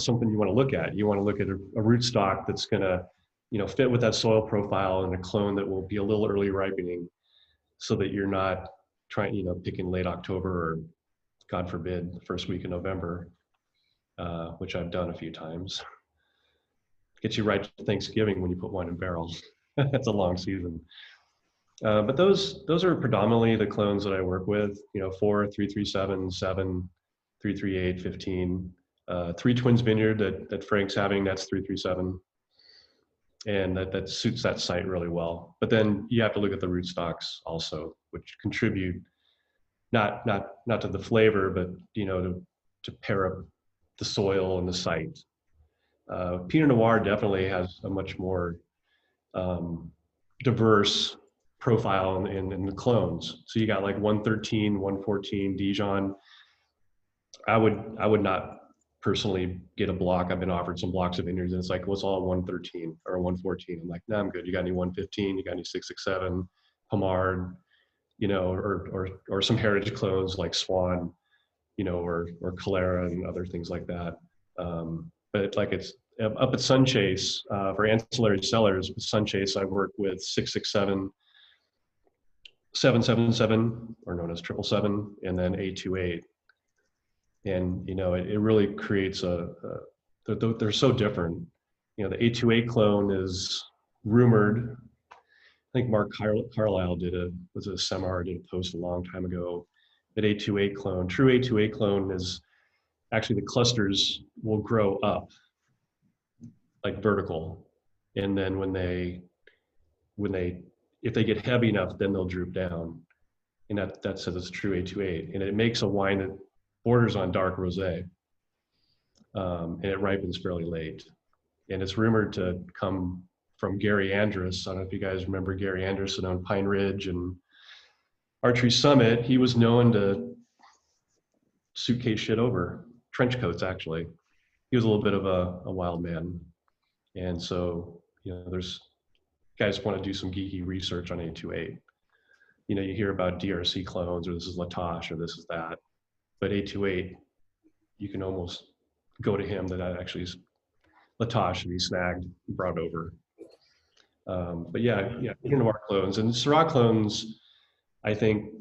something you want to look at. You want to look at a rootstock that's going to, you know, fit with that soil profile, and a clone that will be a little early ripening, so that you're not trying, you know, picking late October or, God forbid, the first week of November, which I've done a few times. Gets you right to Thanksgiving when you put wine in barrels. That's a long season. But those are predominantly the clones that I work with. You know, 4, 337, 7, 338, 15. 3 Twins Vineyard that Frank's having, that's 337. And that suits that site really well. But then you have to look at the rootstocks also, which contribute not to the flavor, but, you know, to pair up the soil and the site. Pinot Noir definitely has a much more diverse profile in the clones. So you got like 113, 114 Dijon. I would not personally get a block. I've been offered some blocks of vineyards, and it's like, what's all 113 or 114? I'm like, no, I'm good. You got any 115? You got any 667? Pomard, you know, or some heritage clones like Swan, you know, or Calera and other things like that. But like it's up at Sunchase for ancillary cellars. With Sunchase, I work with 667, 777, or known as 777, and then 828. And, you know, it really creates they're so different. You know, the 828 clone is rumored. I think Mark Carlisle did a seminar, did a post a long time ago. That 828 clone, true 828 clone, is actually the clusters will grow up like vertical, and then if they get heavy enough, then they'll droop down, and that says it's true 828, and it makes a wine that borders on dark rosé, and it ripens fairly late, and it's rumored to come from Gary Andrus. I don't know if you guys remember Gary Andrus on Pine Ridge and Archery Summit. He was known to suitcase shit over trench coats. Actually, he was a little bit of a wild man, and so, you know, there's guys want to do some geeky research on 828. You know, you hear about DRC clones, or this is Latache, or this is that, but 828, you can almost go to him that actually is Latache, and he snagged and brought over. But yeah, Pinot Noir clones and Syrah clones, I think,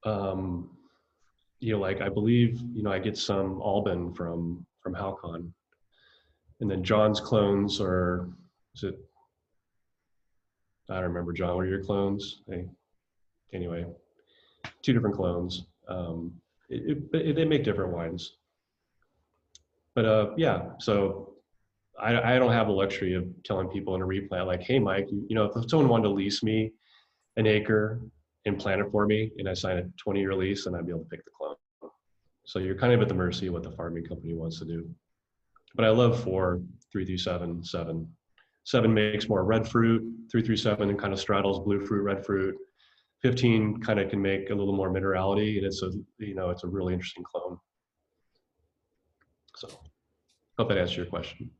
you know, like I believe, you know, I get some Alban from Halcon, and then John's clones are, I don't remember, John, what are your clones? Anyway, 2 different clones. They make different wines. But yeah, so I don't have the luxury of telling people in a replant, like, hey, Mike, you know, if someone wanted to lease me an acre and plant it for me, and I sign a 20-year lease, then I'd be able to pick the clone. So you're kind of at the mercy of what the farming company wants to do. But I love 4, 337, 7. 7 makes more red fruit. 337 and kind of straddles blue fruit, red fruit. 15 kind of can make a little more minerality, and it's a really interesting clone. So hope that answers your question.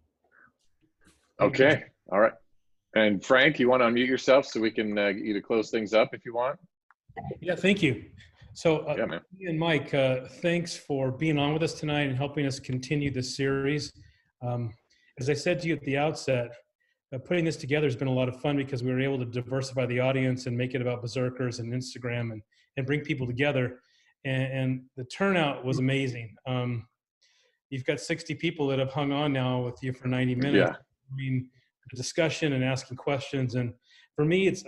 Okay, all right. And Frank, you want to unmute yourself so we can get you to close things up if you want? Yeah, thank you. So, yeah, man. And Mike, thanks for being on with us tonight and helping us continue this series. As I said to you at the outset, putting this together has been a lot of fun because we were able to diversify the audience and make it about Berserkers and Instagram and bring people together. And the turnout was amazing. You've got 60 people that have hung on now with you for 90 minutes. Yeah. I mean, the discussion and asking questions. And for me, it's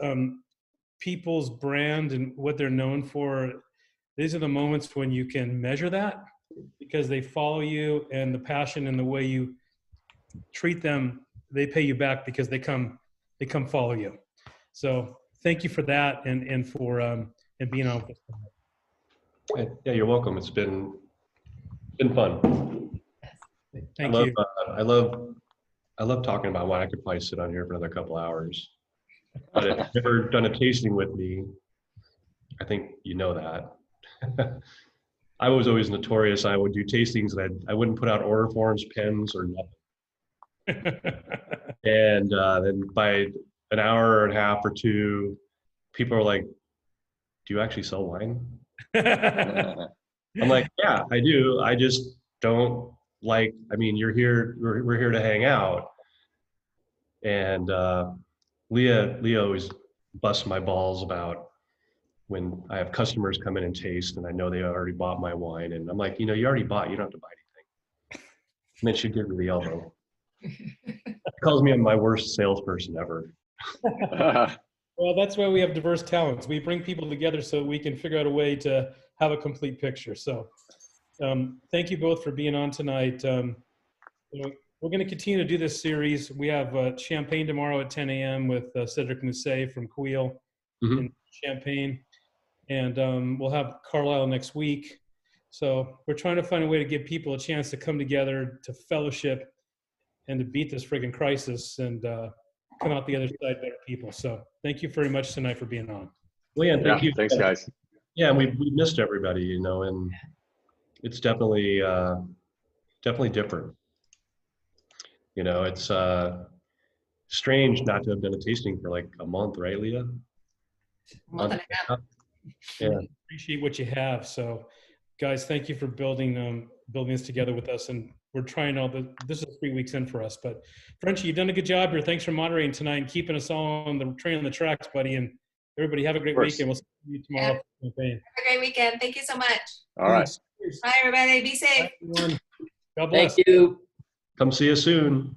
people's brand and what they're known for. These are the moments when you can measure that. because they follow you, and the passion and the way you treat them, they pay you back because they come follow you. So thank you for that and for and being on with us tonight. Yeah, you're welcome. It's been fun. Thank you. I love talking about wine. I could probably sit on here for another couple hours. But if you've ever done a tasting with me, I think you know that. I was always notorious. I would do tastings and I wouldn't put out order forms, pens, or nothing. And then by an hour and a half or two, people are like, "Do you actually sell wine?" I'm like, "Yeah, I do. I just don't like, I mean, you're here, we're here to hang out." And Leah always busts my balls about when I have customers come in and taste and I know they already bought my wine. And I'm like, you already bought, you don't have to buy anything. And then she gives me the elbow. Calls me my worst salesperson ever. Well, that's why we have diverse talents. We bring people together so we can figure out a way to have a complete picture. So thank you both for being on tonight. We're going to continue to do this series. We have Champagne tomorrow at 10 a.m. with Cedric Mousset from Queel in Champagne. And we'll have Carlisle next week. So we're trying to find a way to give people a chance to come together, to fellowship, and to beat this friggin' crisis and come out the other side better people. So thank you very much tonight for being on. Leah, thank you. Thanks, guys. Yeah, we missed everybody, and it's definitely different. It's strange not to have done a tasting for like a month, right, Leah? Month and a half. Yeah. Appreciate what you have. So guys, thank you for building this together with us. And we're trying this is 3 weeks in for us, but Frenchie, you've done a good job here. Thanks for moderating tonight and keeping us all on the train on the tracks, buddy. And everybody have a great weekend. We'll see you tomorrow. Have a great weekend. Thank you so much. All right. Bye, everybody. Be safe. Bye, everyone. God bless. Come see us soon.